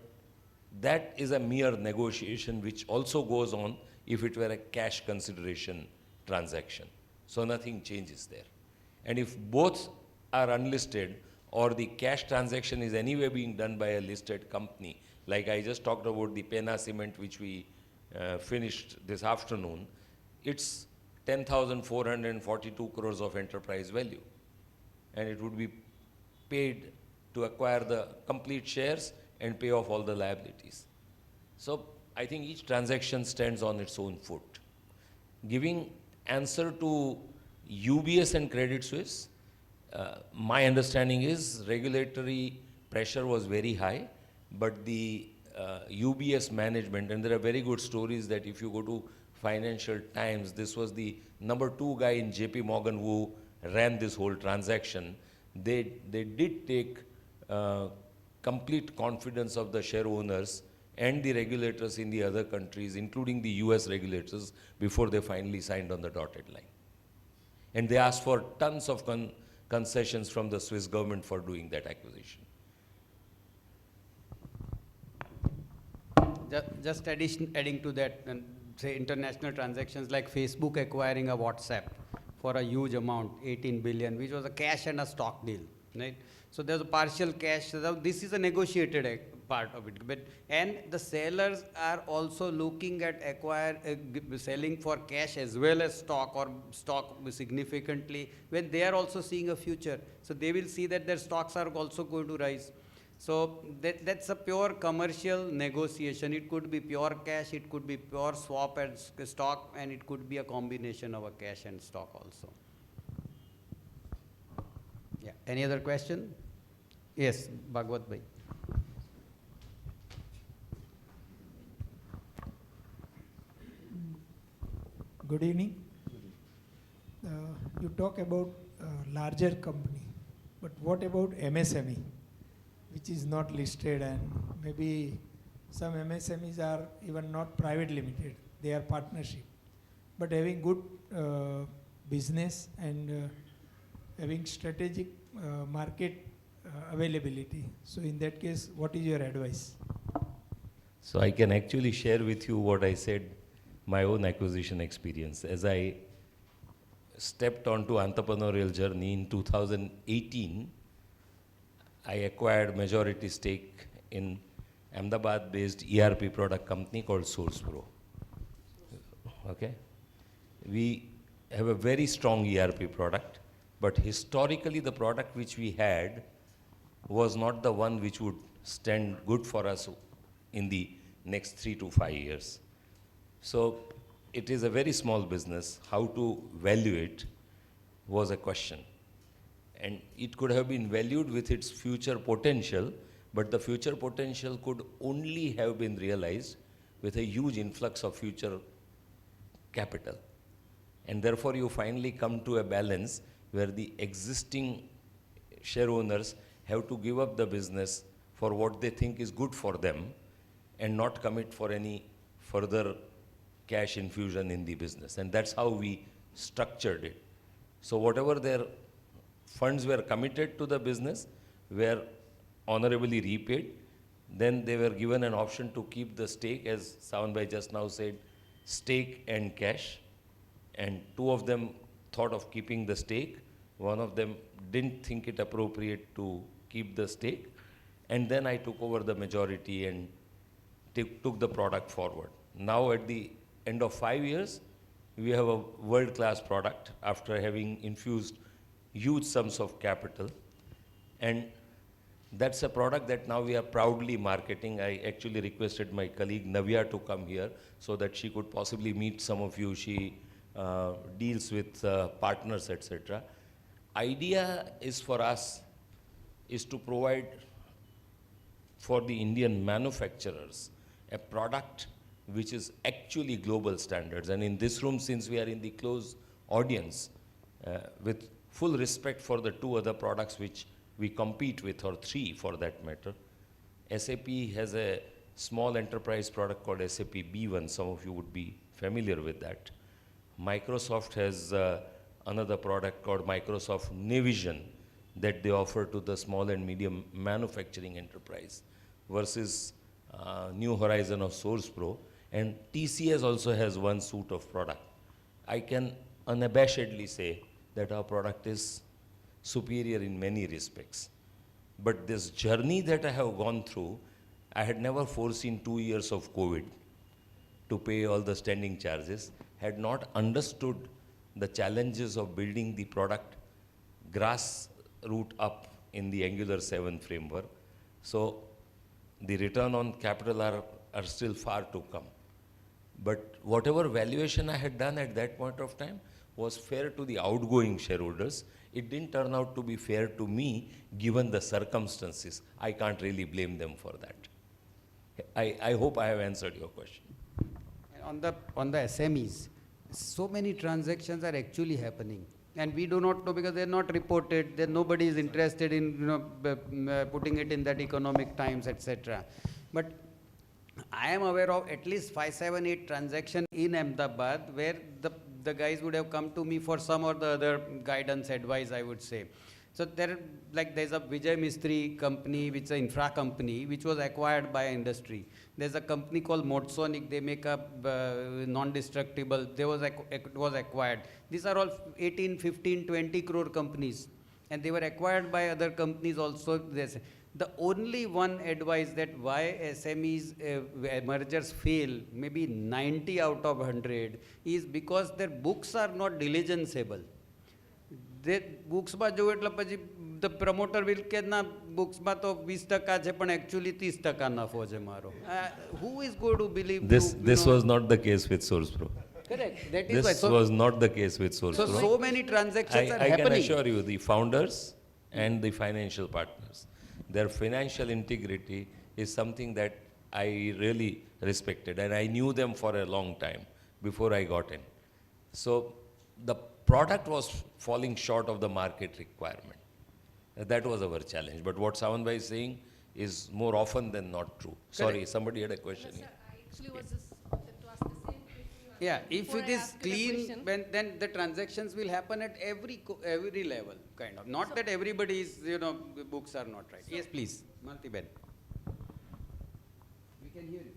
that is a mere negotiation which also goes on if it were a cash consideration transaction. So nothing changes there. And if both are unlisted or the cash transaction is anyway being done by a listed company, like I just talked about the Pena Cement which we finished this afternoon, it's 10,442 crores of enterprise value. And it would be paid to acquire the complete shares and pay off all the liabilities. So I think each transaction stands on its own foot. Giving answer to UBS and Credit Suisse, my understanding is regulatory pressure was very high, but the UBS management, and there are very good stories that if you go to Financial Times, this was the number 2 guy in JP Morgan who ran this whole transaction. They did take complete confidence of the share owners and the regulators in the other countries, including the US regulators, before they finally signed on the dotted line. And they asked for tons of concessions from the Swiss government for doing that acquisition. Just adding to that, say international transactions like Facebook acquiring a WhatsApp for a huge amount, 18 billion, which was a cash and a stock deal, right? So there's a partial cash. So this is a negotiated part of it. And the sellers are also looking at selling for cash as well as stock, or stock significantly, when they are also seeing a future. So they will see that their stocks are also going to rise. So that's a pure commercial negotiation. It could be pure cash, it could be pure swap and stock, and it could be a combination of a cash and stock also. Yeah. Any other question? Yes, Bhagwat bhai. Good evening. You talk about larger company, but what about MSME, which is not listed, and maybe some MSMEs are even not private limited, they are partnership, but having good business and having strategic market availability. So in that case, what is your advice? So I can actually share with you what I said, my own acquisition experience. As I stepped onto entrepreneurial journey in 2018, I acquired majority stake in Ahmedabad-based ERP product company called SourcePro. Okay? We have a very strong ERP product, but historically the product which we had was not the one which would stand good for us in the next 3 to 5 years. So it is a very small business. How to value it was a question. And it could have been valued with its future potential, but the future potential could only have been realized with a huge influx of future capital. And therefore you finally come to a balance where the existing share owners have to give up the business for what they think is good for them and not commit for any further cash infusion in the business. And that's how we structured it. So whatever their funds were committed to the business were honorably repaid. Then they were given an option to keep the stake, as Savan bhai just now said, stake and cash. And two of them thought of keeping the stake. One of them didn't think it appropriate to keep the stake. And then I took over the majority and took the product forward. Now at the end of 5 years, we have a world-class product after having infused huge sums of capital. And that's a product that now we are proudly marketing. I actually requested my colleague Navya to come here so that she could possibly meet some of you. She deals with partners, etc. Idea is for us is to provide for the Indian manufacturers a product which is actually global standards. And in this room, since we are in the close audience, with full respect for the two other products which we compete with, or three for that matter, SAP has a small enterprise product called SAP B1. Some of you would be familiar with that. Microsoft has another product called Microsoft Navision that they offer to the small and medium manufacturing enterprise, versus New Horizon of SourcePro. And TCS also has one suite of product. I can unabashedly say that our product is superior in many respects. But this journey that I have gone through, I had never foreseen 2 years of COVID to pay all the standing charges, had not understood the challenges of building the product grassroot up in the Angular 7 framework. So the return on capital are still far to come. But whatever valuation I had done at that point of time was fair to the outgoing shareholders. It didn't turn out to be fair to me given the circumstances. I can't really blame them for that. I hope I have answered your question. On the SMEs, so many transactions are actually happening. And we do not know because they're not reported, then nobody is interested in putting it in that economic times, etc. But I am aware of at least 5, 7, 8 transactions in Ahmedabad where the guys would have come to me for some or the other guidance, advice, I would say. So there's a Vijay Mistry company, which is an infra company, which was acquired by industry. There's a company called Modsonic, they make up non-destructible, it was acquired. These are all 18, 15, 20 crore companies. And they were acquired by other companies also. The only one advice that why SMEs mergers fail, maybe 90 out of 100, is because their books are not diligenceable. The books માં જો એટલે પછી the promoter will કે ના books માં તો 20% છે પણ actually 30% નફો છે મારો. Who is going to believe This was not the case with SourcePro. Correct. That is This why. So, was not the case with SourcePro. so many transactions are I can happening. assure you, the founders and the financial partners, their financial integrity is something that I really respected, and I knew them for a long time before I got in. So the product was falling short of the market requirement. That was our challenge. But what Savan bhai is saying is more often than not true. Sorry, somebody had a question Sir, here. I actually was just wanted to ask the same question. Yeah, if Before it I is ask you the clean, question. then the transactions will happen at every level, kind of. Not that everybody is, the books are not right. Yes, please, Malti Ben. We can hear you.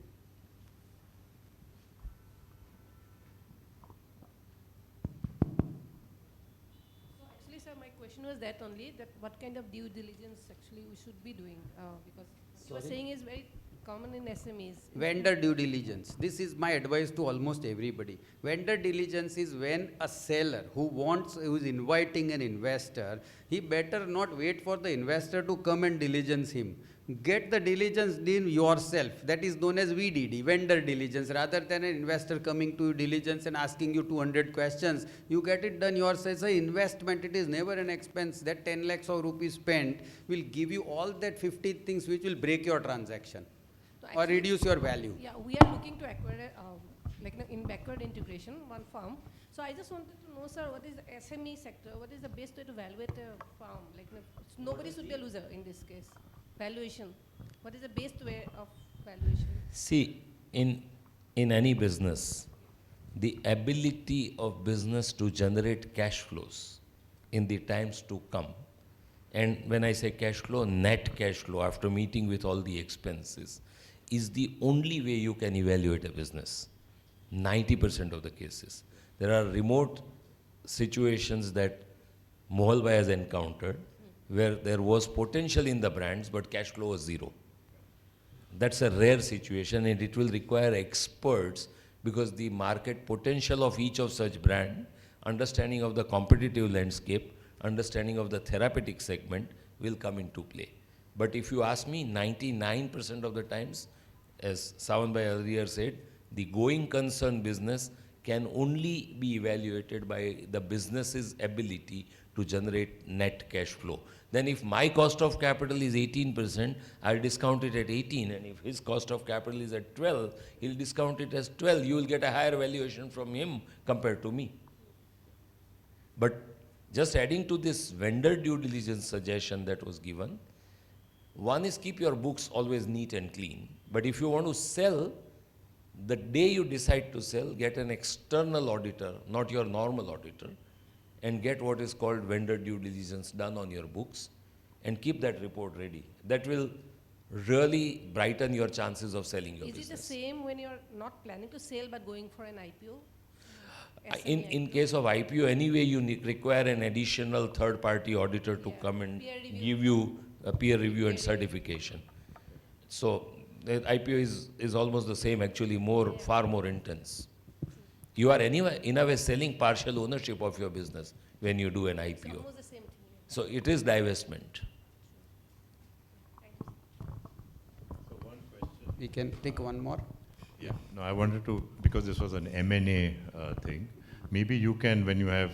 So actually, sir, my question was that only, that what kind of due diligence actually we should be doing? Because what you were saying is very common in SMEs. Vendor due diligence. This is my advice to almost everybody. Vendor diligence is when a seller who is inviting an investor, he better not wait for the investor to come and diligence him. Get the diligence done yourself. That is known as VDD, vendor diligence. Rather than an investor coming to you diligence and asking you 200 questions, you get it done yourself. It's an investment. It is never an expense. That 10 lakhs of rupees spent will give you all that 50 things which will break your transaction So or actually- reduce your value. Yeah, we are looking to acquire, in backward integration, one farm. So I just wanted to know, sir, what is the SME sector? What is the best way to evaluate a farm? Nobody should be a loser in this case. Valuation. What is the best way of valuation? See, in any business, the ability of business to generate cash flows in the times to come, and when I say cash flow, net cash flow after meeting with all the expenses, is the only way you can evaluate a business. 90% of the cases. There are remote situations that Mohal Bhai has encountered where there was potential in the brands but cash flow was zero. That's a rare situation and it will require experts because the market potential of each of such brand, understanding of the competitive landscape, understanding of the therapeutic segment will come into play. But if you ask me, 99% of the times, as Savan bhai earlier said, the going concern business can only be evaluated by the business's ability to generate net cash flow. Then if my cost of capital is 18%, I'll discount it at 18, and if his cost of capital is at 12, he'll discount it as 12. You will get a higher valuation from him compared to me. But just adding to this vendor due diligence suggestion that was given, one is keep your books always neat and clean. But if you want to sell, the day you decide to sell, get an external auditor, not your normal auditor, and get what is called vendor due diligence done on your books and keep that report ready. That will really brighten your chances of selling your Is business. it the same when you're not planning to sell but going for an IPO? In case of IPO, anyway, you require an additional third-party auditor to Yeah. come and Peer review. give you a peer review and Peer review. certification. So the IPO is almost the same, actually far more intense. You are anyway, in a way, selling partial ownership of your business when you do an It's IPO. almost the same thing. So it is divestment. We can take one more. Yeah, no, I wanted to, because this was an M&A thing, maybe you can, when you have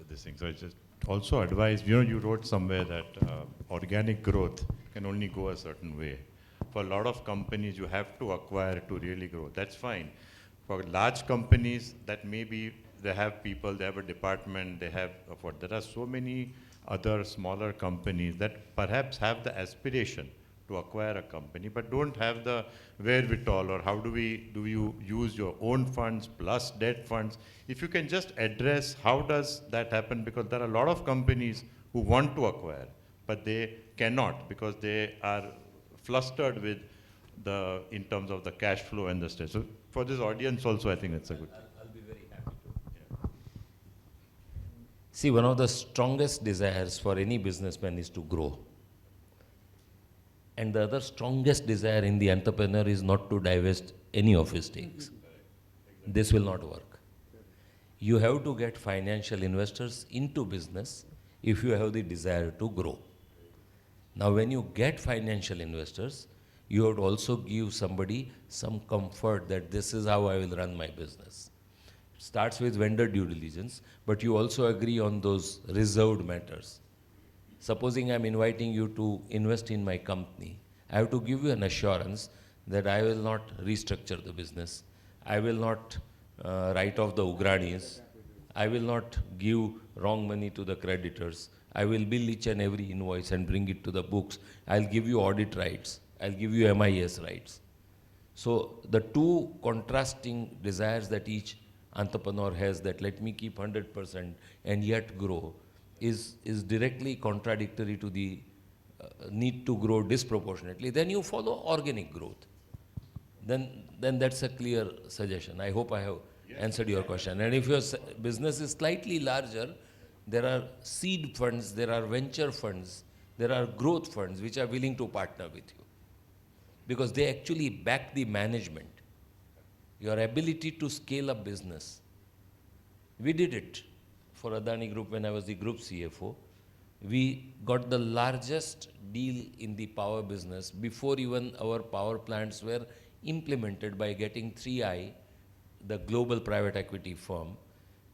this thing, so I just also advise, you wrote somewhere that organic growth can only go a certain way. For a lot of companies, you have to acquire to really grow. That's fine. For large companies, that maybe they have people, they have a department, they have, there are so many other smaller companies that perhaps have the aspiration to acquire a company, but don't have the wherewithal, or how do you use your own funds plus debt funds? If you can just address how does that happen, because there are a lot of companies who want to acquire, but they cannot because they are flustered with in terms of the cash flow and the stress. So for this audience also, I think it's a good thing. I'll be very happy to. See, one of the strongest desires for any businessman is to grow. And the other strongest desire in the entrepreneur is not to divest any of his stakes. This will not work. You have to get financial investors into business if you have the desire to grow. Now, when you get financial investors, you have to also give somebody some comfort that this is how I will run my business. It starts with vendor due diligence, but you also agree on those reserved matters. Supposing I'm inviting you to invest in my company, I have to give you an assurance that I will not restructure the business. I will not write off the Ugranis. I will not give wrong money to the creditors. I will bill each and every invoice and bring it to the books. I'll give you audit rights. I'll give you MIS rights. So the two contrasting desires that each entrepreneur has, that let me keep 100% and yet grow, is directly contradictory to the need to grow disproportionately. Then you follow organic growth. Then that's a clear suggestion. I hope I have answered your question. And if your business is slightly larger, there are seed funds, there are venture funds, there are growth funds which are willing to partner with you, because they actually back the management, your ability to scale up business. We did it for Adani Group when I was the group CFO. We got the largest deal in the power business before even our power plants were implemented by getting 3i, the global private equity firm.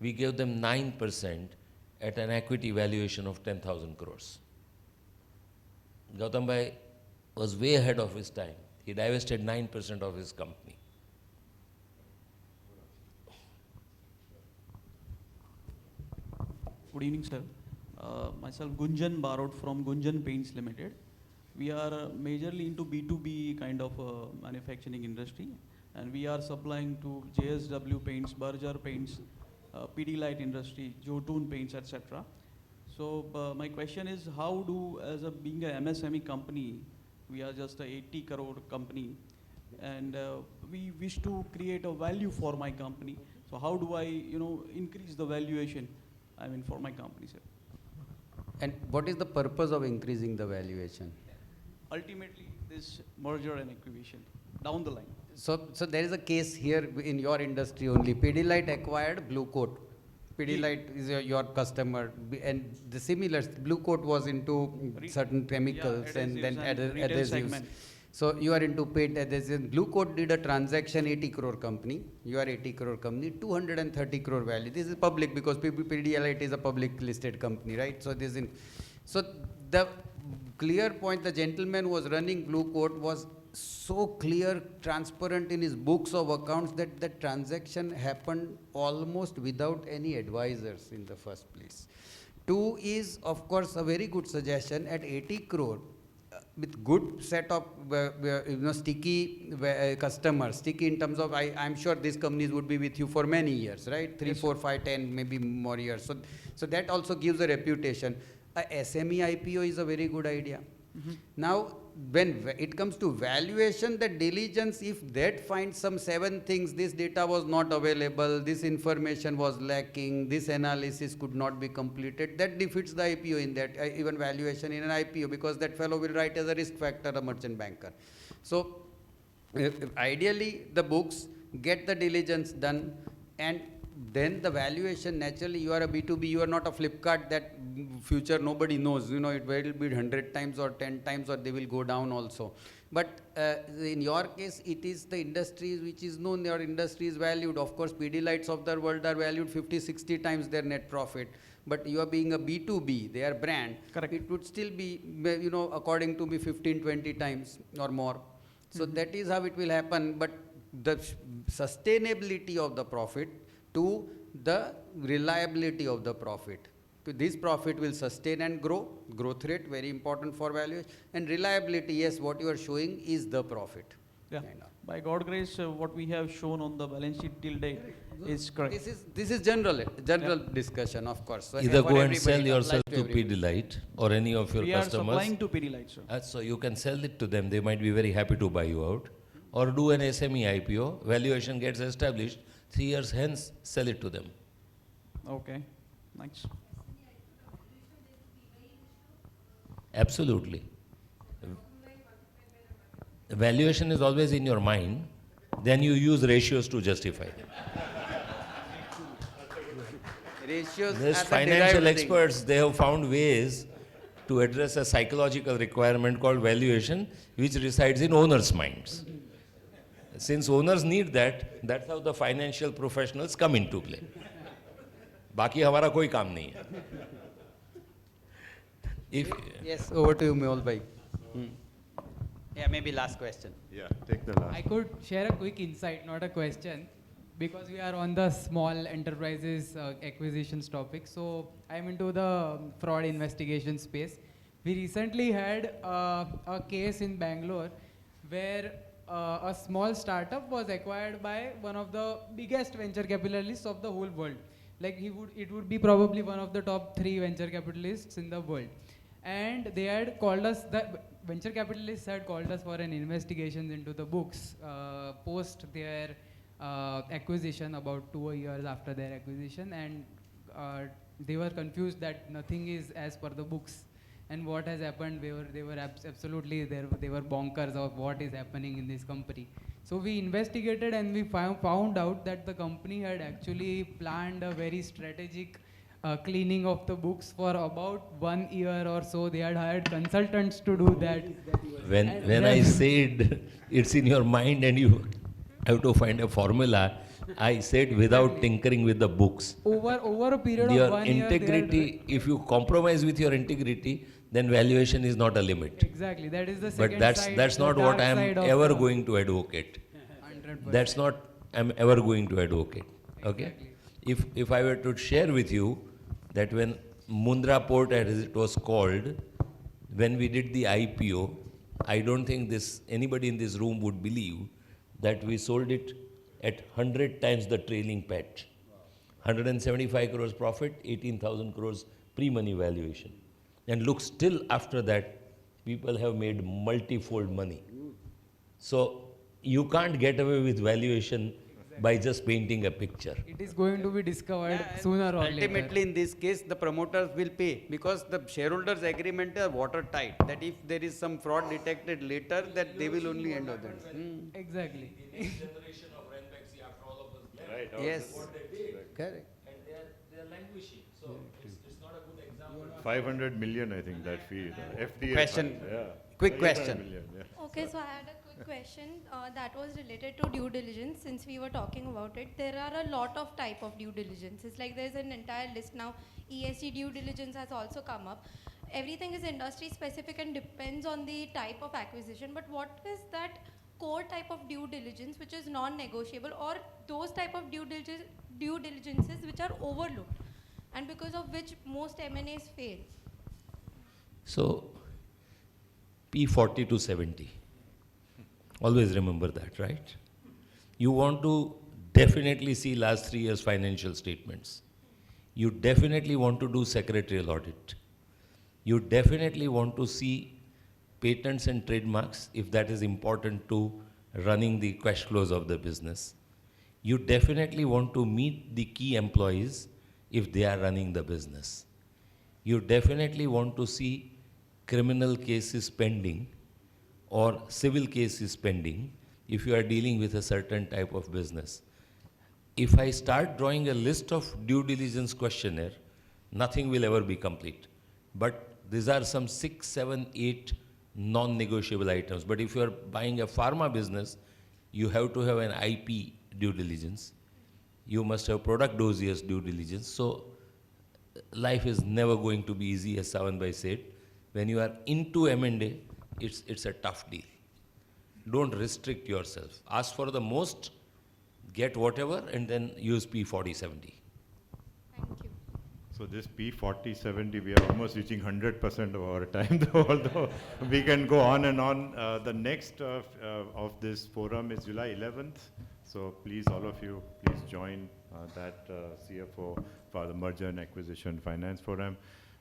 We gave them 9% at an equity valuation of 10,000 crores. Gautam Bhai was way ahead of his time. He divested 9% of his company. Good evening, sir. Myself, Gunjan Barot from Gunjan Paints Limited. We are majorly into B2B kind of manufacturing industry, and we are supplying to JSW Paints, Berger Paints, Pidilite industry, Jotun Paints, etc. So my question is, how do, being a MSME company, we are just a 80 crore company, and we wish to create a value for my company. So how do I, increase the valuation, for my company, sir? And what is the purpose of increasing the valuation? Ultimately, this merger and acquisition down the line. So there is a case here in your industry only. Pidilite acquired Blue Coat. Pidilite is your customer, and the similar Blue Coat was into certain chemicals and then adhesives. So you are into paint adhesives. Blue Coat did a transaction, 80 crore company. You are 80 crore company, 230 crore value. This is public because Pidilite is a public listed company, right? So the clear point, the gentleman who was running Blue Coat was so clear, transparent in his books of accounts that the transaction happened almost without any advisors in the first place. Two is, of course, a very good suggestion at 80 crore. With good set of sticky customers, sticky in terms of I'm sure these companies would be with you for many years, right? 3, 4, 5, 10, maybe more years. So that also gives a reputation. A SME IPO is a very good idea. Mm-hmm. Now, when it comes to valuation, the diligence, if that finds some 7 things, this data was not available, this information was lacking, this analysis could not be completed, that defeats the IPO in that, even valuation in an IPO, because that fellow will write as a risk factor, a merchant banker. So, ideally, the books, get the diligence done, and then the valuation, naturally, you are a B2B, you are not a Flipkart that future nobody knows, it will be 100 times or 10 times or they will go down also. But in your case, it is the industries which is known, your industry is valued. Of course, Pidilites of the world are valued 50, 60 times their net profit. But you are being a B2B, their brand. Correct. It would still be, according to me, 15, 20 times or more. So that is how it will happen. But the sustainability of the profit to the reliability of the profit. This profit will sustain and grow, growth rate, very important for valuation, and reliability, yes, what you are showing is the profit. Yeah. By God's grace, what we have shown on the balance sheet till date is correct. This is general discussion, of course. So either go and sell yourself to Pidilite or any of your we customers. We are supplying to Pidilite, sir. So you can sell it to them, they might be very happy to buy you out. Or do an SME IPO, valuation gets established, 3 years hence, sell it to them. Okay, thanks. Absolutely. Valuation is always in your mind, then you use ratios to justify them. Ratios. These financial experts, they have found ways to address a psychological requirement called valuation, which resides in owners' minds. Since owners need that, that's how the financial professionals come into play. बाकी हमारा कोई काम नहीं है. Yes, over to you, Mehul bhai. Yeah, maybe last question. Yeah, take the last. I could share a quick insight, not a question. because we are on the small enterprises acquisitions topic. So I'm into the fraud investigation space. We recently had a case in Bangalore where a small startup was acquired by one of the biggest venture capitalists of the whole world. Like it would be probably one of the top 3 venture capitalists in the world. And they had called us, the venture capitalists had called us for an investigation into the books post their acquisition, about 2 years after their acquisition, and they were confused that nothing is as per the books. And what has happened, they were absolutely, they were bonkers of what is happening in this company. So we investigated and we found out that the company had actually planned a very strategic cleaning of the books for about 1 year or so. They had hired consultants to do that. When I said it's in your mind and you have to find a formula, I said without tinkering with the books. Over a period of Your 1 year, integrity, if you compromise with your integrity, then valuation is not a limit. exactly, that is the second But side. that's the not what dark I am side of ever the- going to advocate. 100%. That's not I'm ever going to advocate. Okay? Exactly. If I were to share with you that when Mundra Port, as it was called, when we did the IPO, I don't think anybody in this room would believe that we sold it at 100 times the trailing PAT. 175 crores profit, 18,000 crores pre-money valuation. And look, still after that, people have made multifold money. So you can't get away with valuation by just painting a picture. It is going to be discovered sooner or Ultimately, later. in this case, the promoters will pay because the shareholders' agreement are watertight. That if there is some fraud detected later, that they will only end of that. Exactly. Generation of Renbexy after all of us left. Right. Yes. What they did, Correct. and they are languishing. So it's not a good example. 500 million, I think, that fee. FDA. Question. Yeah. Quick 500 question. million, yeah. Okay, so I had a quick question that was related to due diligence. Since we were talking about it, there are a lot of type of due diligence. It's like there's an entire list now. ESG due diligence has also come up. Everything is industry specific and depends on the type of acquisition. But what is that core type of due diligence which is non-negotiable, or those type of due diligences which are overlooked and because of which most M&As fail? So P40 to 70. Always remember that, right? You want to definitely see last 3 years financial statements. You definitely want to do secretarial audit. You definitely want to see patents and trademarks if that is important to running the cash flows of the business. You definitely want to meet the key employees if they are running the business. You definitely want to see criminal cases pending or civil cases pending if you are dealing with a certain type of business. If I start drawing a list of due diligence questionnaire, nothing will ever be complete. But these are some 6, 7, 8 non-negotiable items. But if you are buying a pharma business, you have to have an IP due diligence. You must have product dossiers due diligence. So life is never going to be easy, as Savan bhai said. When you are into M&A, it's a tough deal. Don't restrict yourself. Ask for the most, get whatever, and then use P40/70. Thank you. So this P40/70, we are almost reaching 100% of our time, though, although we can go on and on. The next of this forum is July 11th. So please, all of you, please join that CFO for the Merger and Acquisition Finance Forum.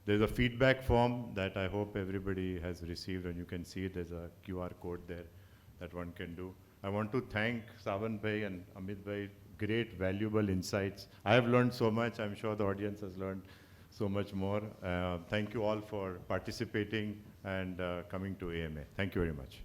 There's a feedback form that I hope everybody has received, and you can see there's a QR code there that one can do. I want to thank Savan bhai and Ameet bhai. Great, valuable insights. I have learned so much. I'm sure the audience has learned so much more. Thank you all for participating and coming to AMA. Thank you very much.